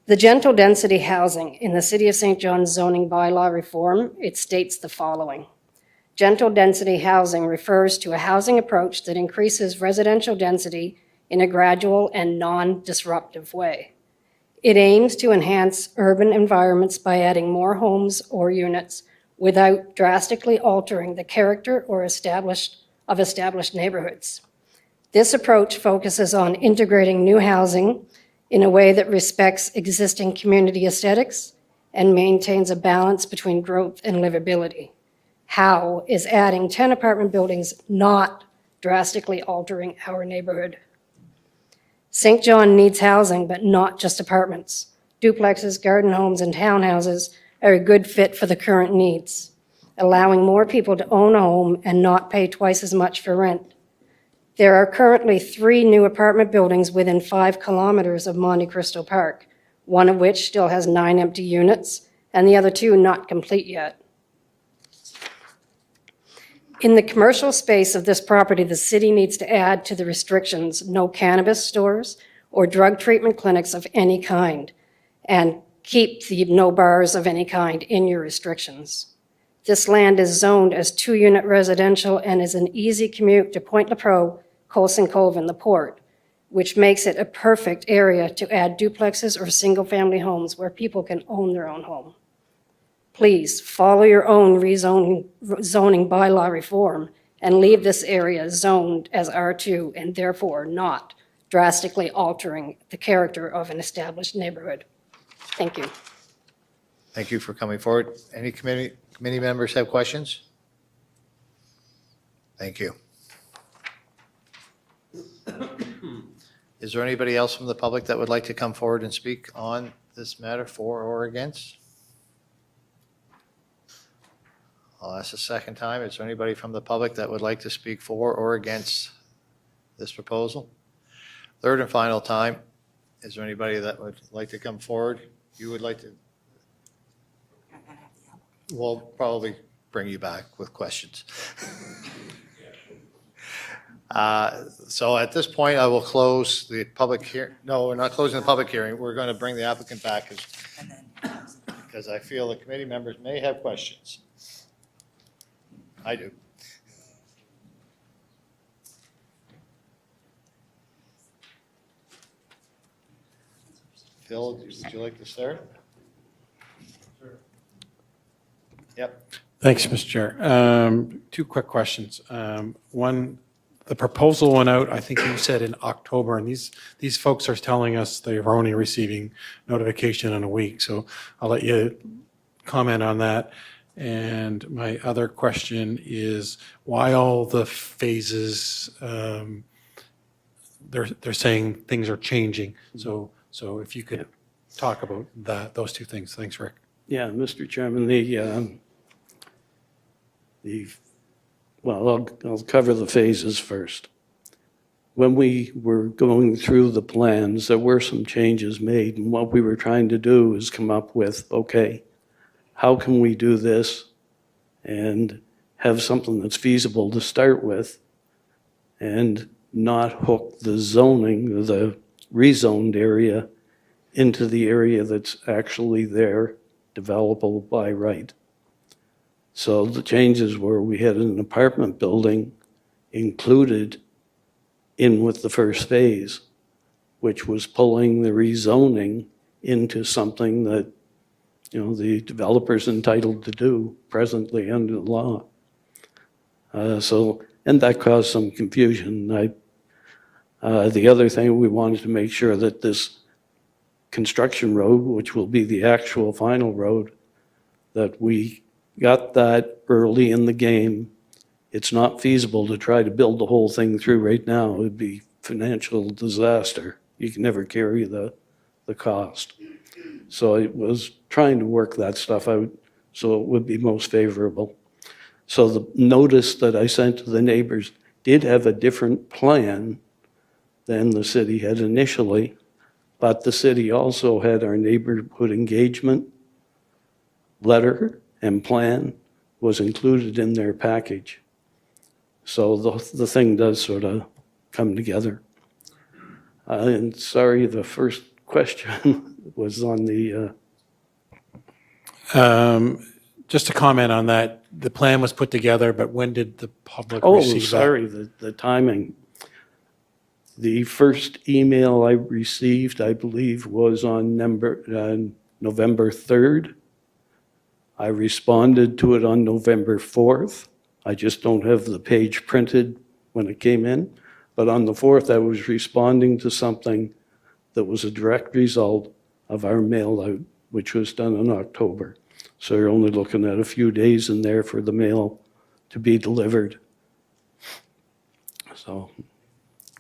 Speaker 19: The gentle density housing in the City of St. John's zoning bylaw reform, it states the following. Gentle density housing refers to a housing approach that increases residential density in a gradual and non-disruptive way. It aims to enhance urban environments by adding more homes or units without drastically altering the character or established neighborhoods. This approach focuses on integrating new housing in a way that respects existing community aesthetics and maintains a balance between growth and livability. How is adding 10 apartment buildings not drastically altering our neighborhood? St. John needs housing, but not just apartments. Duplexes, garden homes, and townhouses are a good fit for the current needs. allowing more people to own a home and not pay twice as much for rent. There are currently 3 new apartment buildings within 5 kilometers of Monte Cristo Park, one of which still has 9 empty units, and the other 2 not complete yet. In the commercial space of this property, the city needs to add to the restrictions no cannabis stores or drug treatment clinics of any kind, and keep the no bars of any kind in your restrictions. This land is zoned as 2-unit residential and is an easy commute to Point Lepreau, Colson Cove, and the port, which makes it a perfect area to add duplexes or single-family homes where people can own their own home. Please follow your own zoning bylaw reform and leave this area zoned as R2 and therefore not drastically altering the character of an established neighborhood. Thank you.
Speaker 1: Thank you for coming forward. Any committee members have questions? Thank you. Is there anybody else from the public that would like to come forward and speak on this matter, for or against? I'll ask a second time. Is there anybody from the public that would like to speak for or against this proposal? Third and final time, is there anybody that would like to come forward? You would like to? We'll probably bring you back with questions. So at this point, I will close the public hearing. No, we're not closing the public hearing. We're going to bring the applicant back because I feel the committee members may have questions. I do. Phil, would you like to start? Yep.
Speaker 14: Thanks, Mr. Chair. 2 quick questions. One, the proposal went out, I think you said in October, and these folks are telling us they're only receiving notification in a week. So I'll let you comment on that. And my other question is, why all the phases, they're saying things are changing. So if you could talk about those 2 things. Thanks, Rick.
Speaker 4: Yeah, Mr. Chairman, I'll cover the phases first. When we were going through the plans, there were some changes made, and what we were trying to do is come up with, okay, how can we do this and have something that's feasible to start with and not hook the zoning, the rezoned area, into the area that's actually there, developable by right. So the changes were we had an apartment building included in with the first phase, which was pulling the rezoning into something that, the developer's entitled to do presently under the law. And that caused some confusion. The other thing, we wanted to make sure that this construction road, which will be the actual final road, that we got that early in the game. It's not feasible to try to build the whole thing through right now. It would be financial disaster. You can never carry the cost. So it was trying to work that stuff out so it would be most favorable. So the notice that I sent to the neighbors did have a different plan than the city had initially, but the city also had our neighborhood engagement letter and plan was included in their package. So the thing does sort of come together. And sorry, the first question was on the...
Speaker 14: Just to comment on that, the plan was put together, but when did the public receive that?
Speaker 4: Oh, sorry, the timing. The first email I received, I believe, was on November 3rd. I responded to it on November 4th. I just don't have the page printed when it came in. But on the 4th, I was responding to something that was a direct result of our mail out, which was done in October. So you're only looking at a few days in there for the mail to be delivered. So.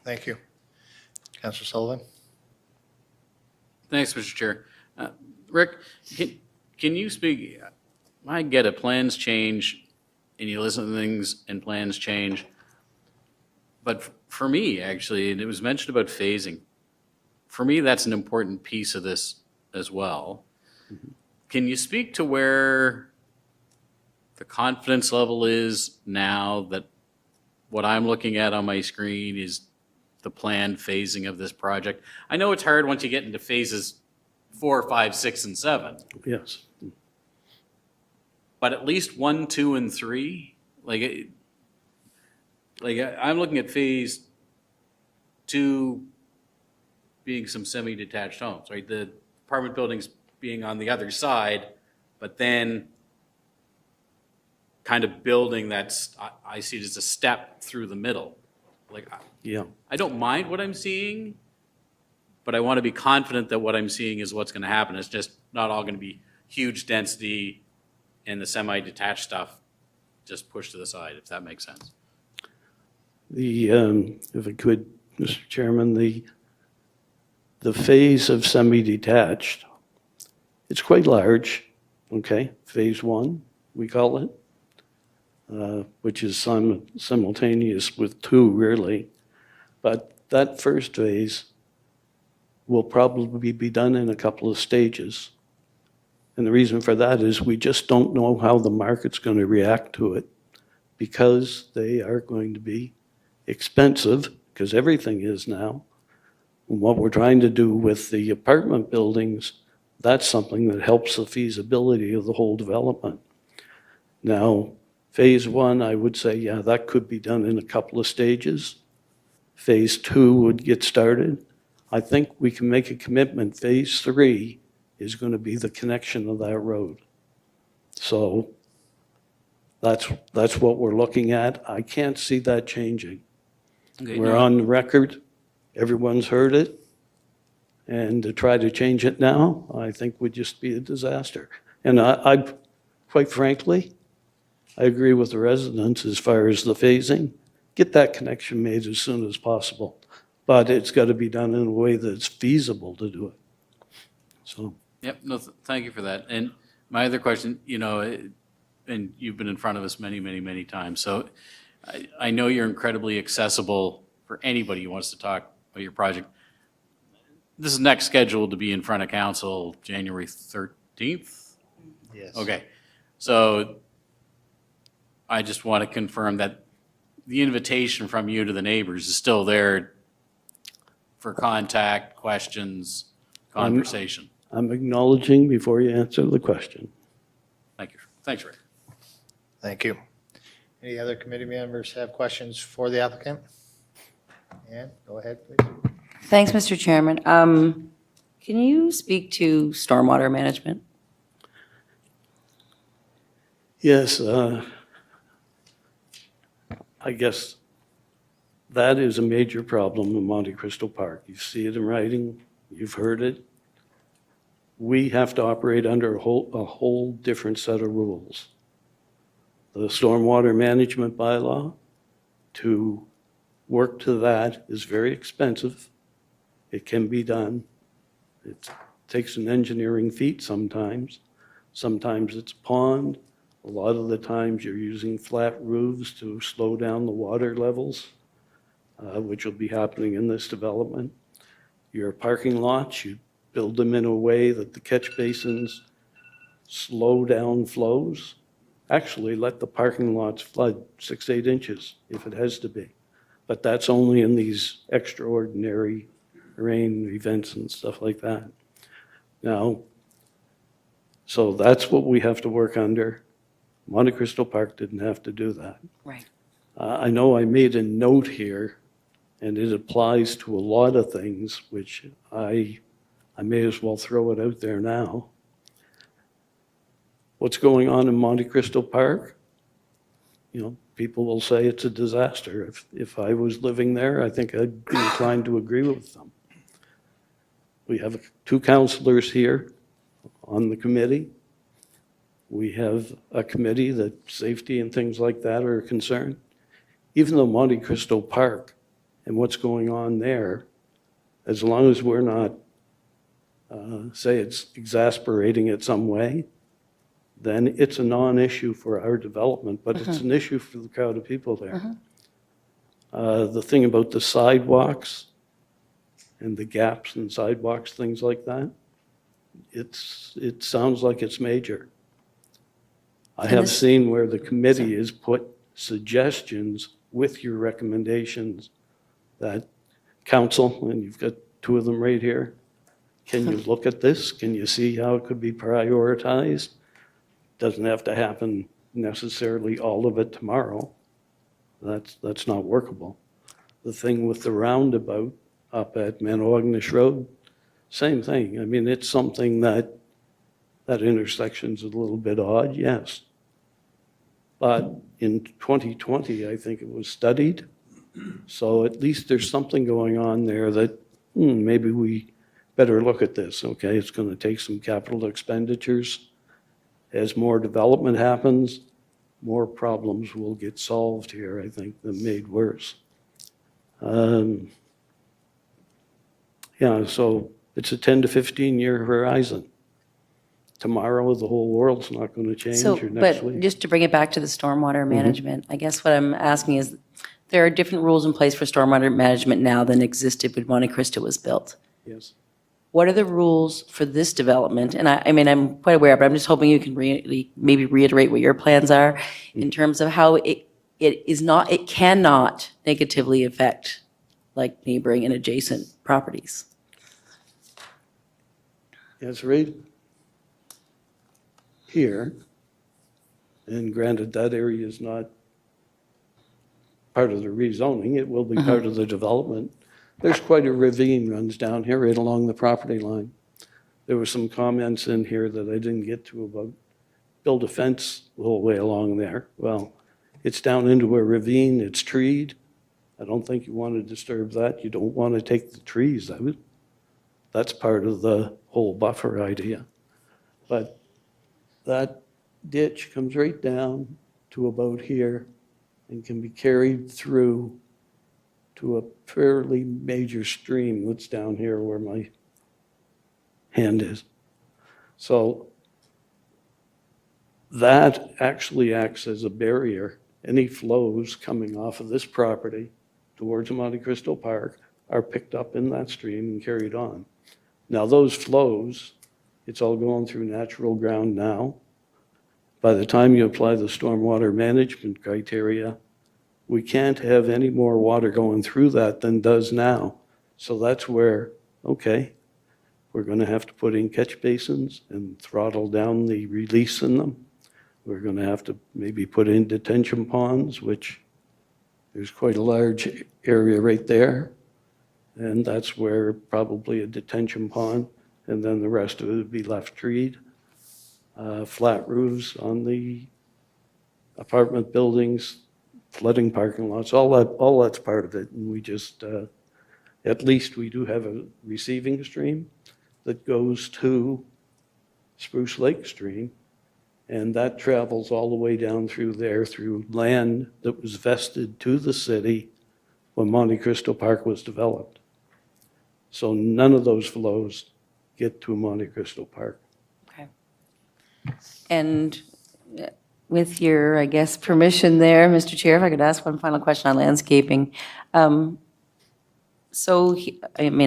Speaker 1: Thank you. Councilor Sullivan?
Speaker 20: Thanks, Mr. Chair. Rick, can you speak, I get it, plans change, and you listen to things and plans change. But for me, actually, and it was mentioned about phasing, for me, that's an important piece of this as well. Can you speak to where the confidence level is now that what I'm looking at on my screen is the planned phasing of this project? I know it's hard once you get into phases 4, 5, 6, and 7.
Speaker 4: Yes.
Speaker 20: But at least 1, 2, and 3, I'm looking at phase 2 being some semi-detached homes, right? The apartment buildings being on the other side, but then kind of building that's, I see it as a step through the middle.
Speaker 4: Yeah.
Speaker 20: I don't mind what I'm seeing, but I want to be confident that what I'm seeing is what's going to happen. It's just not all going to be huge density and the semi-detached stuff just pushed to the side, if that makes sense.
Speaker 4: If I could, Mr. Chairman, the phase of semi-detached, it's quite large, okay? Phase 1, we call it, which is simultaneous with 2, really. But that first phase will probably be done in a couple of stages. And the reason for that is we just don't know how the market's going to react to it, because they are going to be expensive, because everything is now. And what we're trying to do with the apartment buildings, that's something that helps the feasibility of the whole development. Now, phase 1, I would say, yeah, that could be done in a couple of stages. Phase 2 would get started. I think we can make a commitment. Phase 3 is going to be the connection of that road. So that's what we're looking at. I can't see that changing.
Speaker 20: Okay,
Speaker 4: We're
Speaker 20: no,
Speaker 4: on the record. Everyone's heard it. And to try to change it now, I think would just be a disaster. And I quite frankly, I agree with the residents as far as the phasing. Get that connection made as soon as possible. But it's got to be done in a way that's feasible to do it. So.
Speaker 20: Yep, no, thank you for that. And my other question, and you've been in front of us many, many, many times, so I know you're incredibly accessible for anybody who wants to talk about your project. This is next scheduled to be in front of council January 13th?
Speaker 1: Yes.
Speaker 20: Okay, so I just want to confirm that the invitation from you to the neighbors is still there for contact, questions, conversation.
Speaker 4: I'm acknowledging before you answer the question.
Speaker 20: Thank you. Thanks, Rick.
Speaker 1: Thank you. Any other committee members have questions for the applicant? Ann, go ahead, please.
Speaker 5: Thanks, Mr. Chairman. Can you speak to stormwater management?
Speaker 4: Yes, I guess that is a major problem in Monte Cristo Park. You see it in writing, you've heard it. We have to operate under a whole different set of rules. The stormwater management bylaw, to work to that is very expensive. It can be done. It takes an engineering feat sometimes. Sometimes it's pond. A lot of the times you're using flat roofs to slow down the water levels, which will be happening in this development. Your parking lots, you build them in a way that the catch basins slow down flows. Actually, let the parking lots flood 6, 8 inches if it has to be. But that's only in these extraordinary rain events and stuff like that. Now, so that's what we have to work under. Monte Cristo Park didn't have to do that.
Speaker 5: Right.
Speaker 4: I know I made a note here, and it applies to a lot of things, which I may as well throw it out there now. What's going on in Monte Cristo Park? People will say it's a disaster. If I was living there, I think I'd be inclined to agree with them. We have 2 councilors here on the committee. We have a committee that safety and things like that are concerned. Even though Monte Cristo Park and what's going on there, as long as we're not, say it's exasperating it some way, then it's a non-issue for our development, but it's an issue for the crowd of people there. The thing about the sidewalks and the gaps in sidewalks, things like that, it sounds like it's major. I have seen where the committee has put suggestions with your recommendations that council, and you've got two of them right here, can you look at this? Can you see how it could be prioritized? Doesn't have to happen necessarily all of it tomorrow. That's not workable. The thing with the roundabout up at Manawagnish Road, same thing. I mean, it's something that intersection's a little bit odd, yes. But in 2020, I think it was studied. So at least there's something going on there that maybe we better look at this, okay? It's going to take some capital expenditures. As more development happens, more problems will get solved here, I think, than made worse. Yeah, so it's a 10 to 15 year horizon. Tomorrow, the whole world's not going to change,
Speaker 5: So,
Speaker 4: or next
Speaker 5: but
Speaker 4: week.
Speaker 5: just to bring it back to the stormwater management, I guess what I'm asking is, there are different rules in place for stormwater management now than existed when Monte Cristo was built.
Speaker 4: Yes.
Speaker 5: What are the rules for this development? And I mean, I'm quite aware, but I'm just hoping you can maybe reiterate what your plans are in terms of how it cannot negatively affect like neighboring and adjacent properties.
Speaker 4: Yes, right here, and granted, that area is not part of the rezoning, it will be part of the development. There's quite a ravine runs down here right along the property line. There were some comments in here that I didn't get to about build a fence the whole way along there. Well, it's down into a ravine, it's treed. I don't think you want to disturb that. You don't want to take the trees out. That's part of the whole buffer idea. But that ditch comes right down to about here and can be carried through to a fairly major stream that's down here where my hand is. So that actually acts as a barrier. Any flows coming off of this property towards Monte Cristo Park are picked up in that stream and carried on. Now those flows, it's all going through natural ground now. By the time you apply the stormwater management criteria, we can't have any more water going through that than does now. So that's where, okay, we're going to have to put in catch basins and throttle down the release in them. We're going to have to maybe put in detention ponds, which there's quite a large area right there. And that's where probably a detention pond, and then the rest of it would be left treed. Flat roofs on the apartment buildings, flooding parking lots, all that's part of it. And we just, at least we do have a receiving stream that goes to Spruce Lake Stream. And that travels all the way down through there, through land that was vested to the city when Monte Cristo Park was developed. So none of those flows get to Monte Cristo Park.
Speaker 5: Okay. And with your, I guess, permission there, Mr. Chair, if I could ask one final question on landscaping. I mean,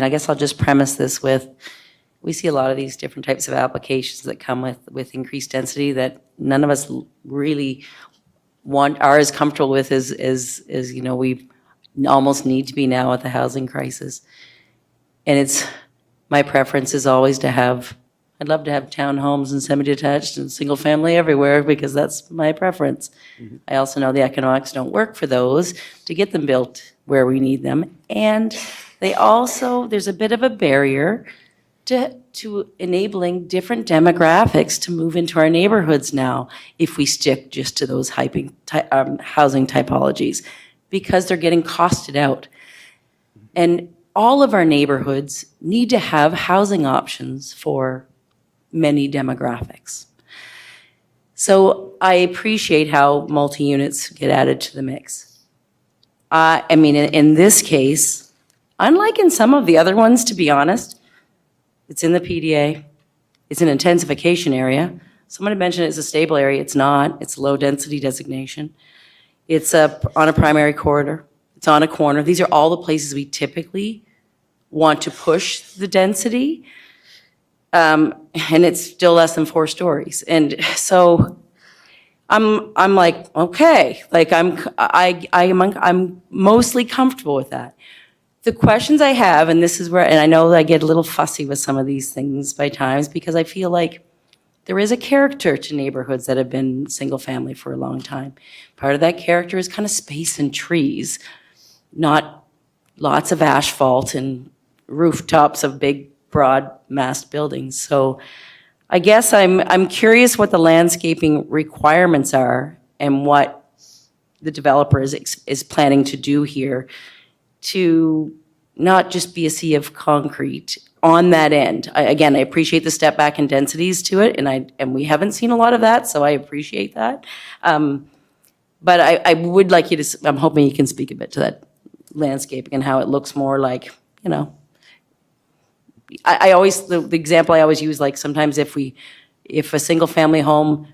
Speaker 5: I guess I'll just premise this with, we see a lot of these different types of applications that come with increased density that none of us really are as comfortable with as you know, we almost need to be now with the housing crisis. And it's, my preference is always to have, I'd love to have townhomes and semi-detached and single family everywhere because that's my preference. Mm-hmm. I also know the economics don't work for those to get them built where we need them. And they also, there's a bit of a barrier to enabling different demographics to move into our neighborhoods now if we stick just to those housing typologies because they're getting costed out. And all of our neighborhoods need to have housing options for many demographics. So I appreciate how multi-units get added to the mix. I mean, in this case, unlike in some of the other ones, to be honest, it's in the PDA, it's an intensification area, Somebody mentioned it's a stable area. It's not. It's a low-density designation. It's on a primary corridor. It's on a corner. These are all the places we typically want to push the density. And it's still less than 4 stories. And so I'm like, okay, like I'm mostly comfortable with that. The questions I have, and this is where, and I know that I get a little fussy with some of these things by times, because I feel like there is a character to neighborhoods that have been single family for a long time. Part of that character is kind of space and trees, not lots of asphalt and rooftops of big, broad massed buildings. So I guess I'm curious what the landscaping requirements are and what the developer is planning to do here to not just be a sea of concrete on that end. Again, I appreciate the step back in densities to it, and we haven't seen a lot of that, so I appreciate that. But I would like you to, I'm hoping you can speak a bit to that landscaping and how it looks more like, you know, I always, the example I always use, like sometimes if a single family home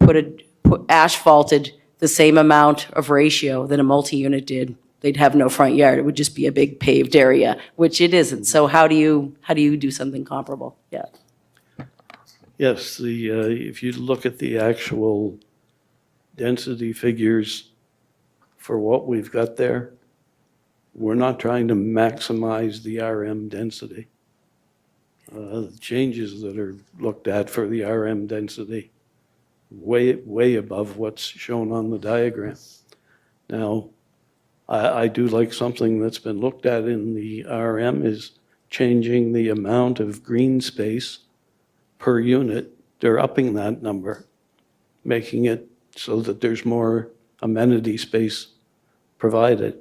Speaker 5: put asphalted the same amount of ratio that a multi-unit did, they'd have no front yard. It would just be a big paved area, which it isn't. So how do you do something comparable? Yeah.
Speaker 4: Yes, if you look at the actual density figures for what we've got there, we're not trying to maximize the RM density. The changes that are looked at for the RM density, way above what's shown on the diagram. Now, I do like something that's been looked at in the RM is changing the amount of green space per unit. They're upping that number, making it so that there's more amenity space provided.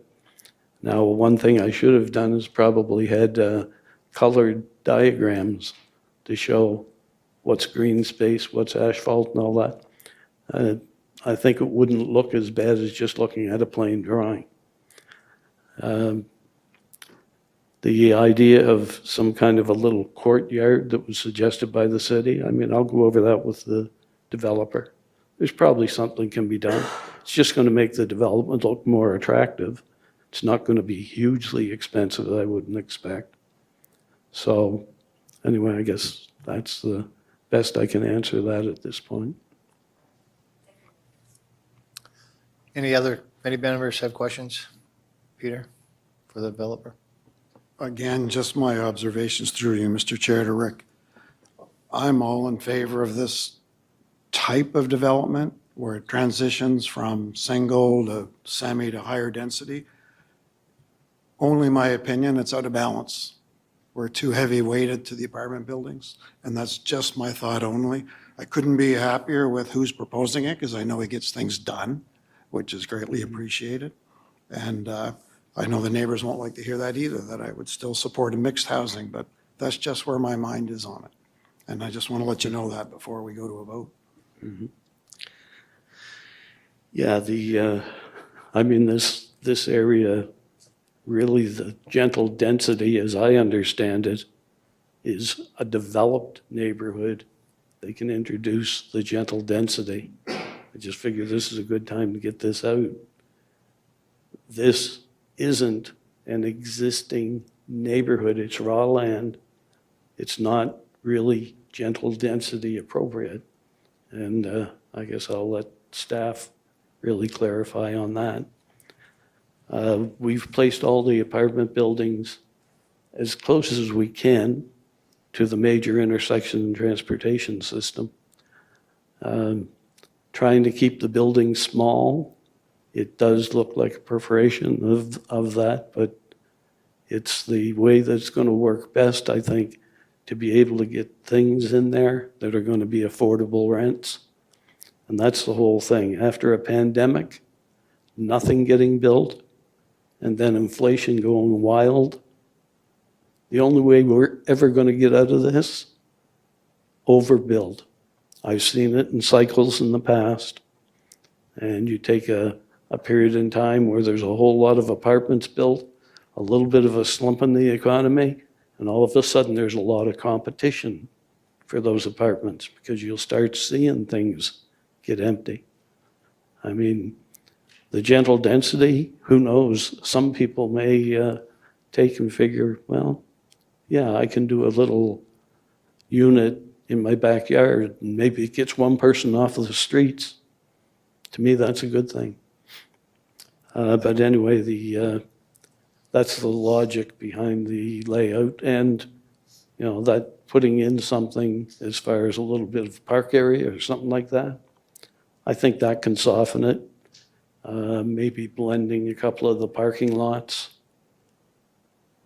Speaker 4: Now, one thing I should have done is probably had colored diagrams to show what's green space, what's asphalt and all that. I think it wouldn't look as bad as just looking at a plain drawing. The idea of some kind of a little courtyard that was suggested by the city, I mean, I'll go over that with the developer. There's probably something can be done. It's just going to make the development look more attractive. It's not going to be hugely expensive, I wouldn't expect. So anyway, I guess that's the best I can answer that at this point.
Speaker 1: Any other committee members have questions? Peter, for the developer?
Speaker 6: Again, just my observations through you, Mr. Chair, to Rick. I'm all in favor of this type of development where it transitions from single to semi to higher density. Only my opinion, it's out of balance. We're too heavy weighted to the apartment buildings, and that's just my thought only. I couldn't be happier with who's proposing it because I know he gets things done, which is greatly appreciated. And I know the neighbors won't like to hear that either, that I would still support a mixed housing, but that's just where my mind is on it. And I just want to let you know that before we go to a vote.
Speaker 4: Mm-hmm. Yeah, I mean, this area, really the gentle density, as I understand it, is a developed neighborhood. They can introduce the gentle density. I just figure this is a good time to get this out. This isn't an existing neighborhood. It's raw land. It's not really gentle density appropriate. And I guess I'll let staff really clarify on that. We've placed all the apartment buildings as close as we can to the major intersection and transportation system. Trying to keep the buildings small. It does look like a perforation of that, but it's the way that's going to work best, I think, to be able to get things in there that are going to be affordable rents. And that's the whole thing. After a pandemic, nothing getting built, and then inflation going wild. The only way we're ever going to get out of this, overbuild. I've seen it in cycles in the past. And you take a period in time where there's a whole lot of apartments built, a little bit of a slump in the economy, and all of a sudden there's a lot of competition for those apartments, because you'll start seeing things get empty. I mean, the gentle density, who knows? Some people may take and figure, well, yeah, I can do a little unit in my backyard, and maybe it gets one person off of the streets. To me, that's a good thing. But anyway, that's the logic behind the layout, and that putting in something as far as a little bit of park area or something like that, I think that can soften it. Maybe blending a couple of the parking lots.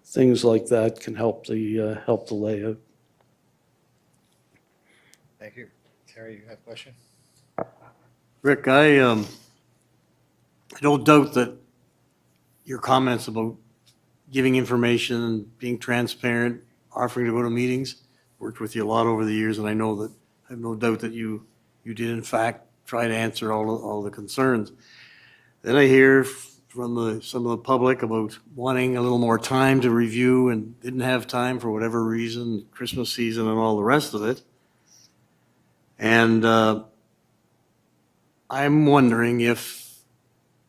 Speaker 4: Things like that can help the layout.
Speaker 1: Thank you. Terry, you have a question?
Speaker 9: Rick, I don't doubt that your comments about giving information, being transparent, offering to go to meetings, worked with you a lot over the years, and I have no doubt that you did in fact try to answer all the concerns. Then I hear from some of the public about wanting a little more time to review and didn't have time for whatever reason, Christmas season and all the rest of it. And I'm wondering if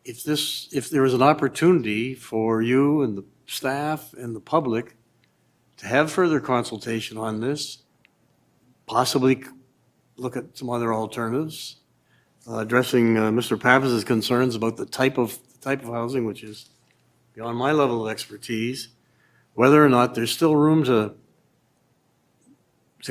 Speaker 9: there was an opportunity for you and the staff and the public to have further consultation on this, possibly look at some other alternatives, addressing Mr. Pappas' concerns about the type of housing, which is beyond my level of expertise, whether or not there's still room to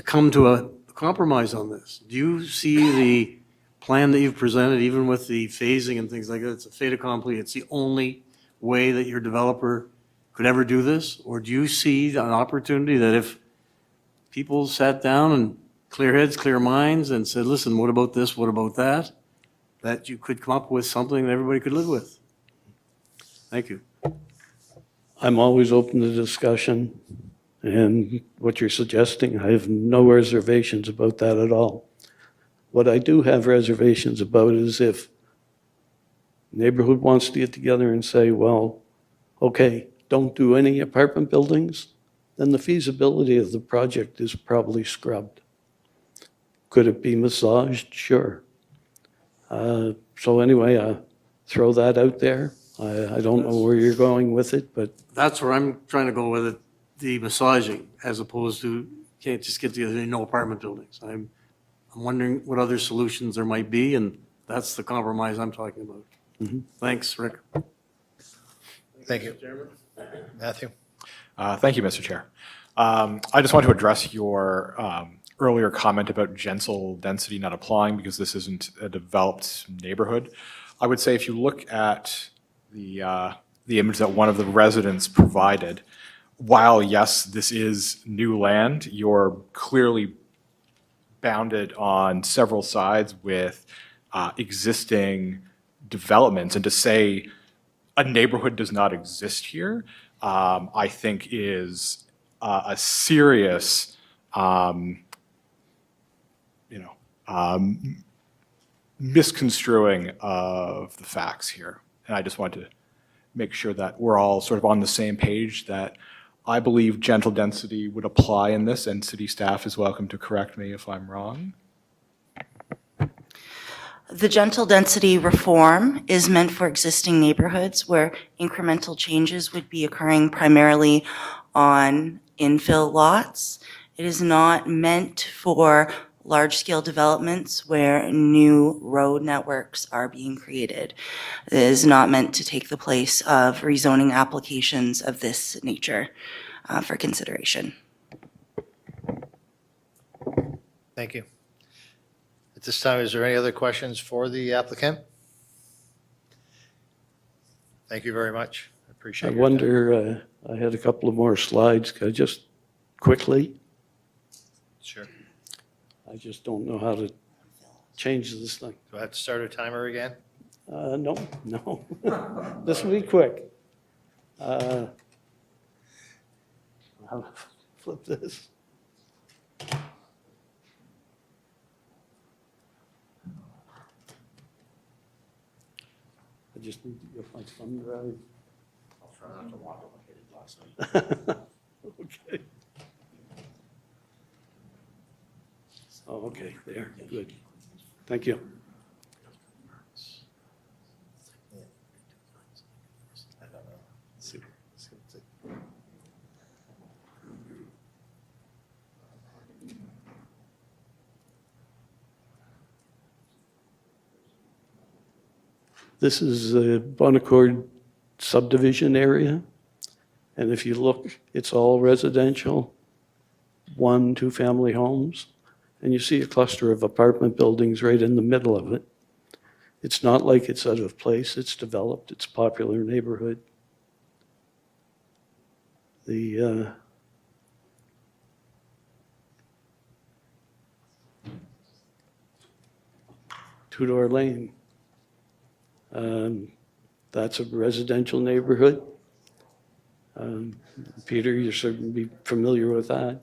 Speaker 9: come to a compromise on this. Do you see the plan that you've presented, even with the phasing and things like that, it's a fait accompli, it's the only way that your developer could ever do this? Or do you see an opportunity that if people sat down and clear heads, clear minds and said, listen, what about this, what about that, that you could come up with something that everybody could live with? Thank you.
Speaker 4: I'm always open to discussion, and what you're suggesting, I have no reservations about that at all. What I do have reservations about is if neighborhood wants to get together and say, well, okay, don't do any apartment buildings, then the feasibility of the project is probably scrubbed. Could it be massaged? Sure. So anyway, throw that out there. I don't know where you're going with it, but
Speaker 9: That's where I'm trying to go with it, the massaging, as opposed to can't just get together, no apartment buildings. I'm wondering what other solutions there might be, and that's the compromise I'm talking about. Thanks, Rick.
Speaker 1: Thank you. Matthew?
Speaker 12: Thank you, Mr. Chair. I just want to address your earlier comment about gentle density not applying because this isn't a developed neighborhood. I would say if you look at the image that one of the residents provided, while yes, this is new land, you're clearly bounded on several sides with existing developments. And to say a neighborhood does not exist here, I think is a serious, misconstruing of the facts here. And I just want to make sure that we're all sort of on the same page, that I believe gentle density would apply in this, and city staff is welcome to correct me if I'm wrong.
Speaker 11: The gentle density reform is meant for existing neighborhoods where incremental changes would be occurring primarily on infill lots. It is not meant for large-scale developments where new road networks are being created. It is not meant to take the place of rezoning applications of this nature for consideration.
Speaker 1: Thank you. At this time, is there any other questions for the applicant? Thank you very much. I appreciate
Speaker 4: I
Speaker 1: your time.
Speaker 4: wonder, I had a couple of more slides. Could I just quickly?
Speaker 1: Sure.
Speaker 4: I just don't know how to change this thing.
Speaker 1: Do I have to start a timer again?
Speaker 4: No. This will be quick. I'll flip this. I just need to get my thumb drive.
Speaker 2: I'll try not to walk like I did last night.
Speaker 4: Okay. Oh, okay, there, good. Thank you. This is the Bon Accord subdivision area. And if you look, it's all residential, 1, 2-family homes. And you see a cluster of apartment buildings right in the middle of it. It's not like it's out of place. It's developed. It's a popular neighborhood. The Two-Door Lane. That's a residential neighborhood. Peter, you're certainly familiar with that.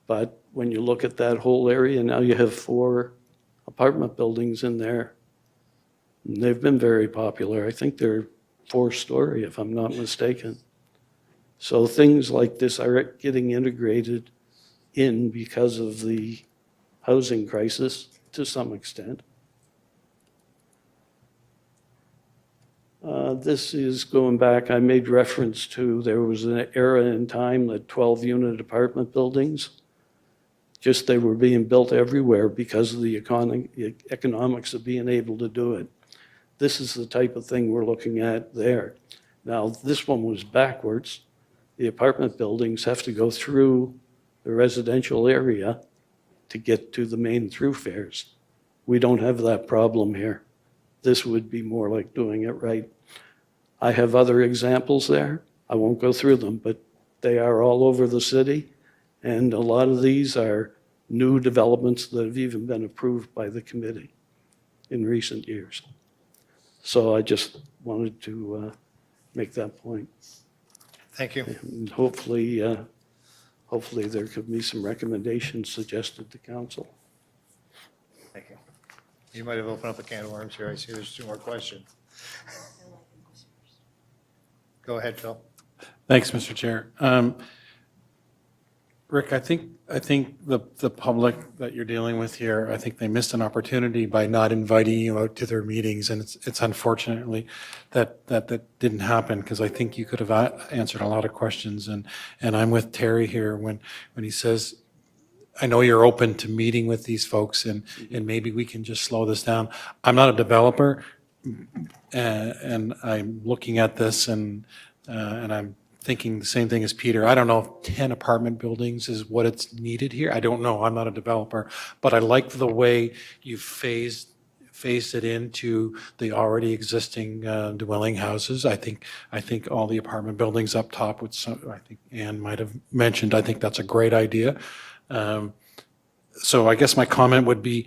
Speaker 4: But when you look at that whole area, now you have 4 apartment buildings in there. And they've been very popular. I think they're 4-story, if I'm not mistaken. So things like this are getting integrated in because of the housing crisis to some extent. This is going back, I made reference to, there was an era in time that 12-unit apartment buildings, just they were being built everywhere because of the economics of being able to do it. This is the type of thing we're looking at there. Now, this one was backwards. The apartment buildings have to go through the residential area to get to the main thoroughfares. We don't have that problem here. This would be more like doing it right. I have other examples there. I won't go through them, but they are all over the city. And a lot of these are new developments that have even been approved by the committee in recent years. So I just wanted to make that point.
Speaker 1: Thank you.
Speaker 4: And hopefully there could be some recommendations suggested to council.
Speaker 1: Thank you. You might have opened up a can of worms here. I see there's 2 more questions. Go ahead, Phil.
Speaker 14: Thanks, Mr. Chair. Rick, I think the public that you're dealing with here, I think they missed an opportunity by not inviting you out to their meetings, and it's unfortunately that didn't happen, because I think you could have answered a lot of questions, and I'm with Terry here when he says, I know you're open to meeting with these folks, and maybe we can just slow this down. I'm not a developer, and I'm looking at this, and I'm thinking the same thing as Peter. I don't know if 10 apartment buildings is what it's needed here. I don't know. I'm not a developer, but I like the way you've phased it into the already existing dwelling houses. I think all the apartment buildings up top, which I think Ann might have mentioned, I think that's a great idea. So I guess my comment would be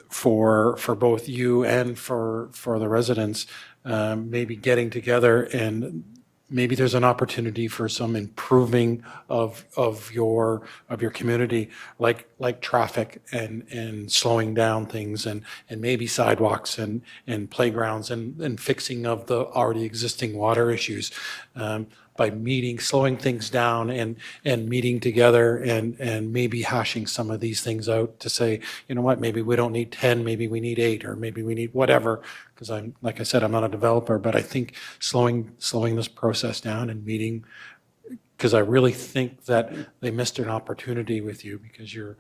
Speaker 14: for both you and for the residents, maybe getting together, and maybe there's an opportunity for some improving of your community, like traffic and slowing down things, and maybe sidewalks and playgrounds and fixing of the already existing water issues. By slowing things down and meeting together and maybe hashing some of these things out to say, you know what, maybe we don't need 10, maybe we need 8, or maybe we need whatever, because like I said, I'm not a developer, but I think slowing this process down and meeting, because I really think that they missed an opportunity with you, because you're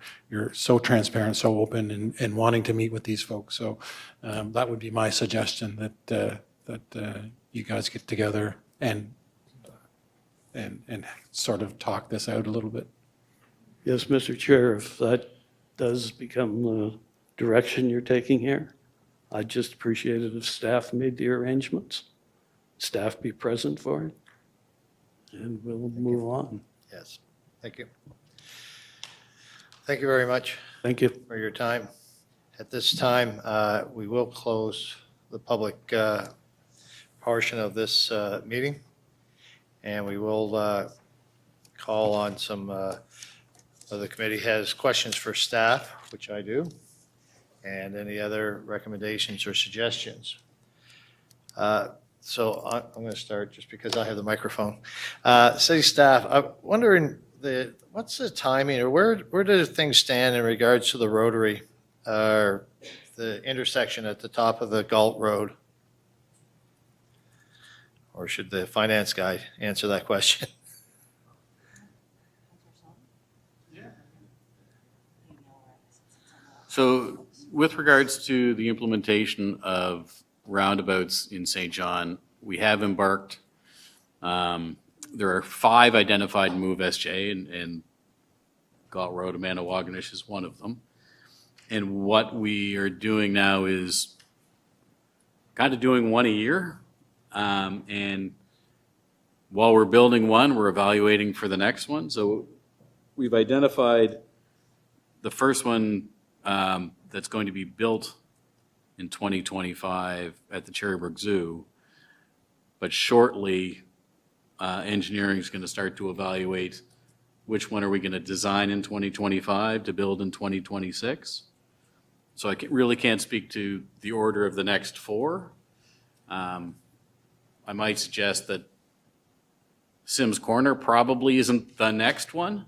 Speaker 14: so transparent, so open, and wanting to meet with these folks. So that would be my suggestion, that you guys get together and sort of talk this out a little bit.
Speaker 4: Yes, Mr. Chair, if that does become the direction you're taking here, I'd just appreciate it if staff made the arrangements, staff be present for it, and we'll move on.
Speaker 1: Yes. Thank you. Thank you very much.
Speaker 4: Thank you.
Speaker 1: For your time. At this time, we will close the public portion of this meeting, and we will call on some of the committee has questions for staff, which I do, and any other recommendations or suggestions. So I'm going to start just because I have the microphone. City staff, I'm wondering, what's the timing, or where do things stand in regards to the rotary, or the intersection at the top of the Galt Road? Or should the finance guy answer that question?
Speaker 20: So with regards to the implementation of roundabouts in St. John, we have embarked. There are 5 identified Move SJ, and Galt Road, Amanda Waganish is one of them. And what we are doing now is kind of doing one a year. And while we're building one, we're evaluating for the next one. So we've identified the first one that's going to be built in 2025 at the Cherrybrook Zoo. But shortly, engineering is going to start to evaluate which one are we going to design in 2025 to build in 2026. So I really can't speak to the order of the next 4. I might suggest that Sims Corner probably isn't the next one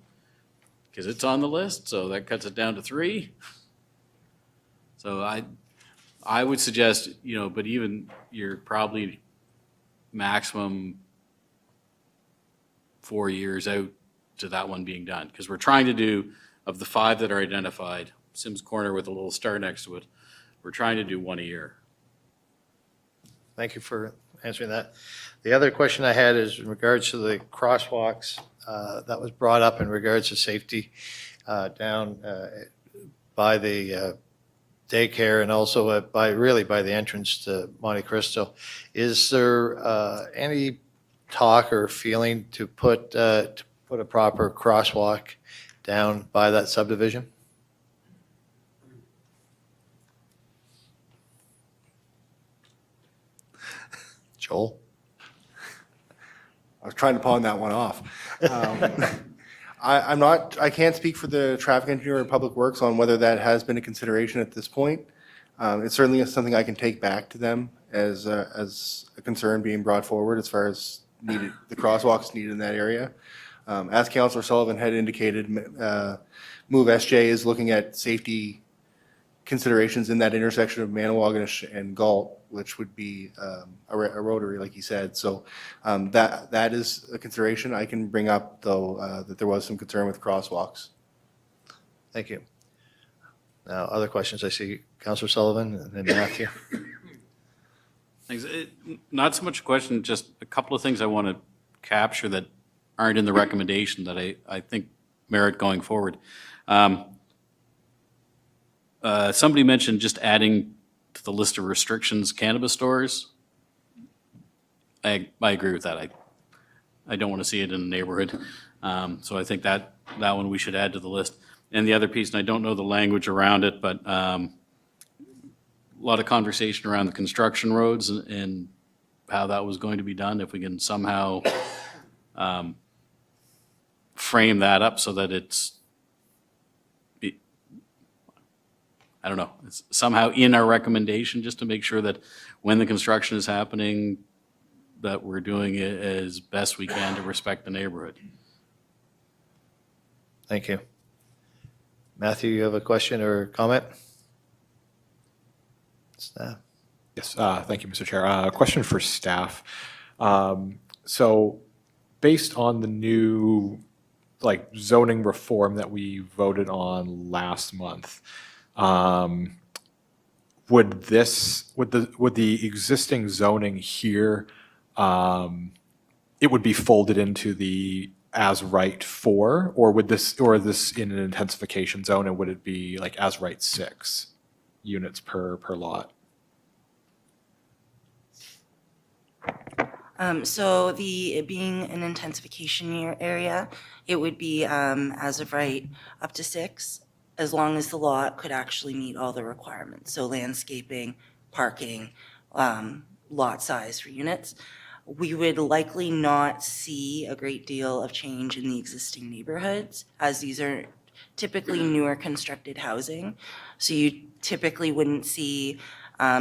Speaker 20: because it's on the list, so that cuts it down to 3. So I would suggest, but even you're probably maximum 4 years out to that one being done, because we're trying to do, of the 5 that are identified, Sims Corner with a little star next to it, we're trying to do one a year.
Speaker 1: Thank you for answering that. The other question I had is in regards to the crosswalks that was brought up in regards to safety down by the daycare and also by the entrance to Monte Cristo. Is there any talk or feeling to put a proper crosswalk down by that subdivision? Joel?
Speaker 18: I was trying to pawn that one off. I can't speak for the traffic engineer or public works on whether that has been a consideration at this point. It certainly is something I can take back to them as a concern being brought forward as far as the crosswalks needed in that area. As Councillor Sullivan had indicated, Move SJ is looking at safety considerations in that intersection of Manawaganish and Galt, which would be a rotary, like he said. So that is a consideration. I can bring up, though, that there was some concern with crosswalks.
Speaker 1: Thank you. Now, other questions? I see Councillor Sullivan and then Matthew.
Speaker 20: Thanks. Not so much a question, just a couple of things I want to capture that aren't in the recommendation that I think merit going forward. Somebody mentioned just adding to the list of restrictions cannabis stores. I agree with that. I don't want to see it in the neighborhood. So I think that one we should add to the list. And the other piece, and I don't know the language around it, but a lot of conversation around the construction roads and how that was going to be done. If we can somehow frame that up so that it's somehow in our recommendation, just to make sure that when the construction is happening, that we're doing it as best we can to respect the neighborhood.
Speaker 1: Thank you. Matthew, you have a question or comment? Staff.
Speaker 12: Yes, thank you, Mr. Chair. A question for staff. So based on the new zoning reform that we voted on last month, would the existing zoning here, it would be folded into the as right 4, or is this in an intensification zone, and would it be as right 6 units per lot?
Speaker 11: So it being an intensification area, it would be as of right up to 6, as long as the lot could actually meet all the requirements. So landscaping, parking, lot size for units. We would likely not see a great deal of change in the existing neighborhoods, as these are typically newer constructed housing. So you typically wouldn't see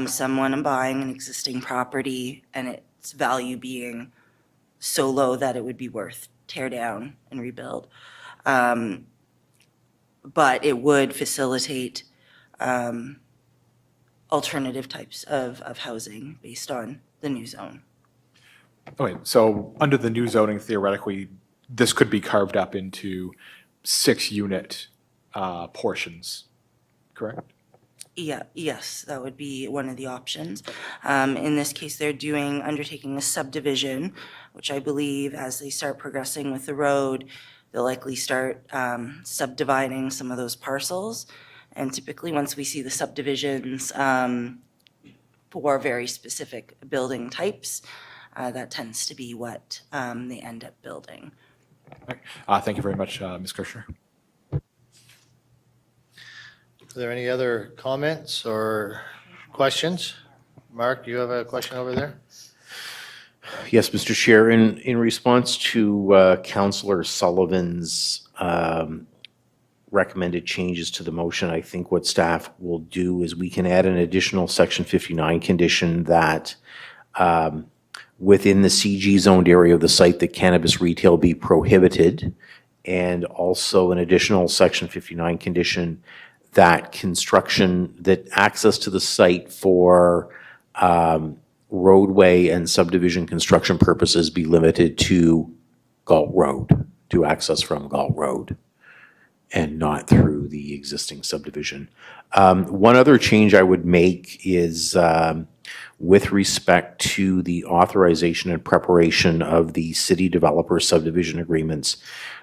Speaker 11: someone buying an existing property and its value being so low that it would be worth tear down and rebuild. But it would facilitate alternative types of housing based on the new zone.
Speaker 12: Okay, so under the new zoning, theoretically, this could be carved up into 6-unit portions, correct?
Speaker 11: Yeah, yes, that would be one of the options. In this case, they're undertaking a subdivision, which I believe as they start progressing with the road, they'll likely start subdividing some of those parcels. And typically, once we see the subdivisions for very specific building types, that tends to be what they end up building.
Speaker 12: Thank you very much, Ms. Kirshner.
Speaker 1: Are there any other comments or questions? Mark, do you have a question over there?
Speaker 2: Yes, Mr. Chair, in response to Councillor Sullivan's recommended changes to the motion, I think what staff will do is we can add an additional Section 59 condition that within the CG zoned area of the site that cannabis retail be prohibited, and also an additional Section 59 condition that access to the site for roadway and subdivision construction purposes be limited to Galt Road, to access from Galt Road, and not through the existing subdivision. One other change I would make is with respect to the authorization and preparation of the city developer subdivision agreements.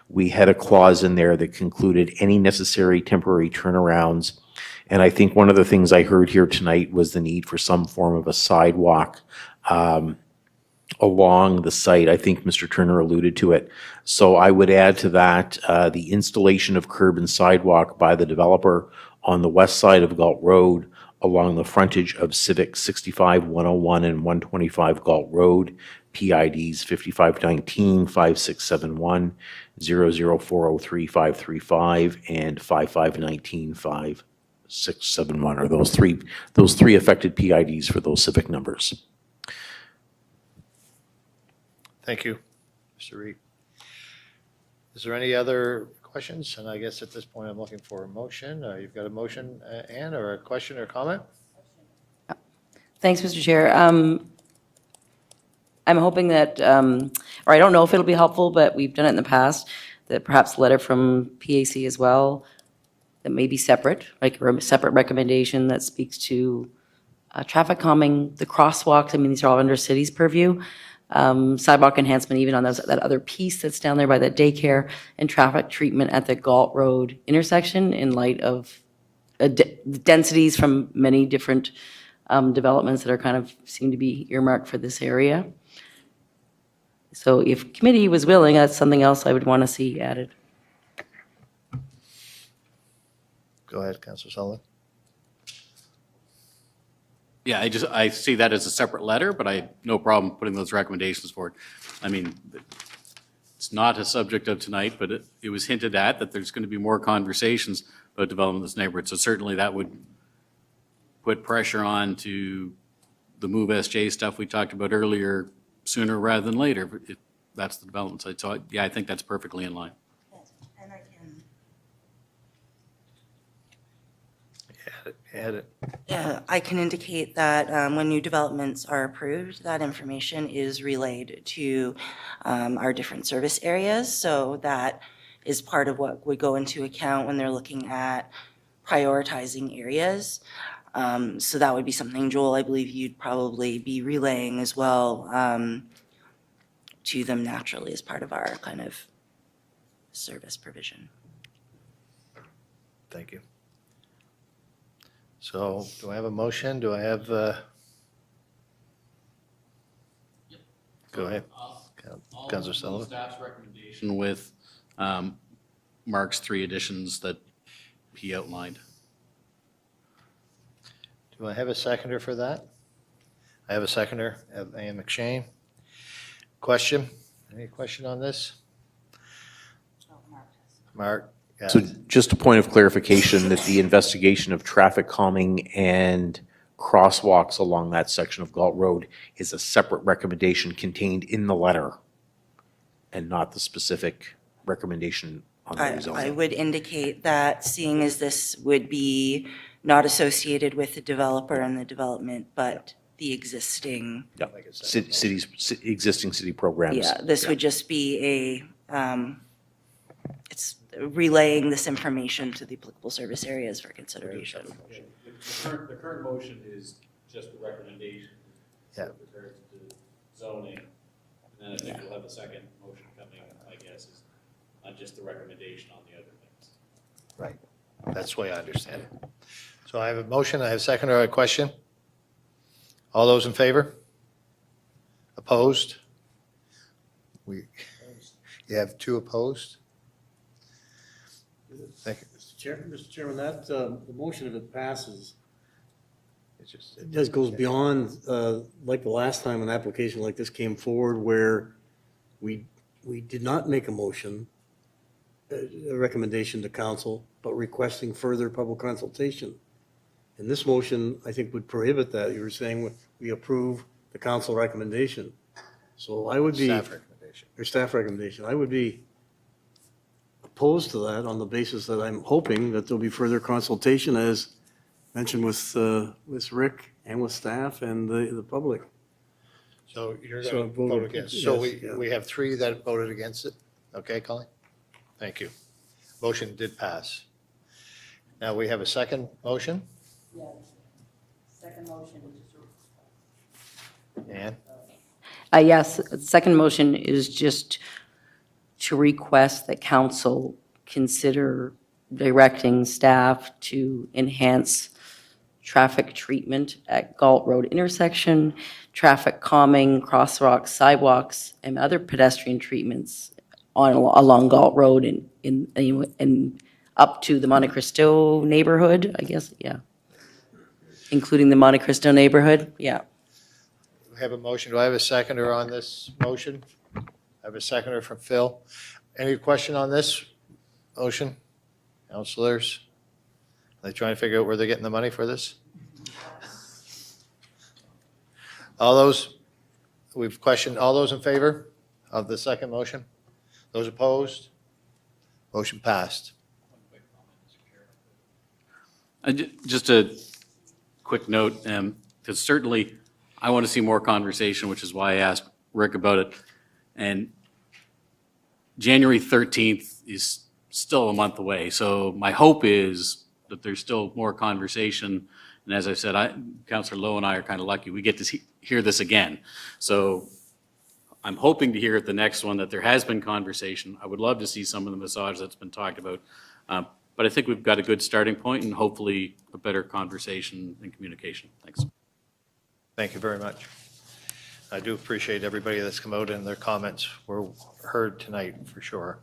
Speaker 2: We had a clause in there that concluded any necessary temporary turnarounds. And I think one of the things I heard here tonight was the need for some form of a sidewalk along the site. I think Mr. Turner alluded to it. So I would add to that the installation of curb and sidewalk by the developer on the west side of Galt Road along the frontage of Civic 65, 101, and 125 Galt Road, PIDs 5519, 5671, 00403, 535, and 5519, 5671 are those three affected PIDs for those civic numbers.
Speaker 1: Thank you, Mr. Reed. Is there any other questions? And I guess at this point, I'm looking for a motion. You've got a motion, Ann, or a question or comment?
Speaker 5: Thanks, Mr. Chair. I'm hoping that, or I don't know if it'll be helpful, but we've done it in the past, that perhaps a letter from PAC as well, that may be separate, like a separate recommendation that speaks to traffic calming, the crosswalks. I mean, these are all under city's purview. Sidewalk enhancement even on that other piece that's down there by the daycare, and traffic treatment at the Galt Road intersection in light of densities from many different developments that are kind of seem to be earmarked for this area. So if committee was willing, that's something else I would want to see added.
Speaker 1: Go ahead, Councilor Sullivan.
Speaker 20: Yeah, I see that as a separate letter, but I have no problem putting those recommendations forward. I mean, it's not a subject of tonight, but it was hinted at that there's going to be more conversations about development in this neighborhood. So certainly that would put pressure on to the Move SJ stuff we talked about earlier sooner rather than later, if that's the development side. So yeah, I think that's perfectly in line.
Speaker 11: And I can
Speaker 1: Add it.
Speaker 11: Yeah, I can indicate that when new developments are approved, that information is relayed to our different service areas. So that is part of what would go into account when they're looking at prioritizing areas. So that would be something, Joel, I believe you'd probably be relaying as well to them naturally as part of our kind of service provision.
Speaker 1: Thank you. So do I have a motion? Do I have, go ahead. Councilor Sullivan.
Speaker 20: Staff's recommendation with Mark's 3 additions that he outlined.
Speaker 1: Do I have a seconder for that? I have a seconder, Ann McShane. Question? Any question on this? Mark? Yeah.
Speaker 2: So just a point of clarification that the investigation of traffic calming and crosswalks along that section of Galt Road is a separate recommendation contained in the letter and not the specific recommendation on the
Speaker 11: I
Speaker 2: rezoning.
Speaker 11: would indicate that, seeing as this would be not associated with the developer and the development, but the existing,
Speaker 2: Yeah, existing city programs.
Speaker 11: yeah, this would just be it's relaying this information to the applicable service areas for consideration.
Speaker 20: The current motion is just a recommendation.
Speaker 1: Yeah.
Speaker 20: With regards to zoning. And then I think we'll have a second motion coming, I guess, is not just the recommendation on the other things.
Speaker 1: Right. That's the way I understand it. So I have a motion, I have a second or a question. All those in favor? Opposed? You have 2 opposed? Thank you.
Speaker 9: Mr. Chairman, that, the motion, if it passes, it just goes beyond, like the last time an application like this came forward where we did not make a motion, a recommendation to council, but requesting further public consultation. And this motion, I think, would prohibit that. You were saying we approve the council recommendation. So I would be.
Speaker 1: Staff recommendation.
Speaker 9: Or staff recommendation. I would be opposed to that on the basis that I'm hoping that there'll be further consultation, as mentioned with Rick and with staff and the public.
Speaker 1: So you're
Speaker 9: So
Speaker 1: going to vote
Speaker 9: voted-
Speaker 1: against. So
Speaker 9: yes, yeah.
Speaker 1: we have 3 that voted against it. Okay, Colleen? Thank you. Motion did pass. Now we have a second motion.
Speaker 5: Second motion.
Speaker 1: Ann?
Speaker 5: Yes, the second motion is just to request that council consider directing staff to enhance traffic treatment at Galt Road intersection, traffic calming, crosswalks, sidewalks, and other pedestrian treatments along Galt Road and up to the Monte Cristo neighborhood, I guess, yeah. Including the Monte Cristo neighborhood, yeah.
Speaker 1: We have a motion. Do I have a seconder on this motion? I have a seconder from Phil. Any question on this motion? Councilors? Are they trying to figure out where they're getting the money for this? All those, we've questioned, all those in favor of the second motion? Those opposed? Motion passed.
Speaker 20: Just a quick note, because certainly I want to see more conversation, which is why I asked Rick about it. And January 13th is still a month away. So my hope is that there's still more conversation. And as I said, Councillor Lowe and I are kind of lucky. We get to hear this again. So I'm hoping to hear at the next one that there has been conversation. I would love to see some of the massage that's been talked about. But I think we've got a good starting point and hopefully a better conversation and communication. Thanks.
Speaker 1: Thank you very much. I do appreciate everybody that's come out and their comments were heard tonight, for sure.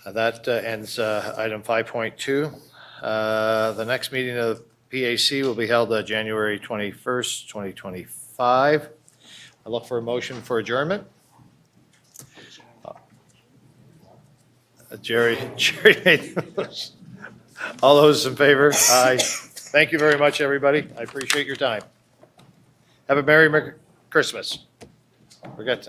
Speaker 1: That ends item 5.2. The next meeting of PAC will be held January 21st, 2025. I look for a motion for adjournment. Jerry made the motion. All those in favor? Aye. Thank you very much, everybody. I appreciate your time. Have a Merry Christmas. Forget to.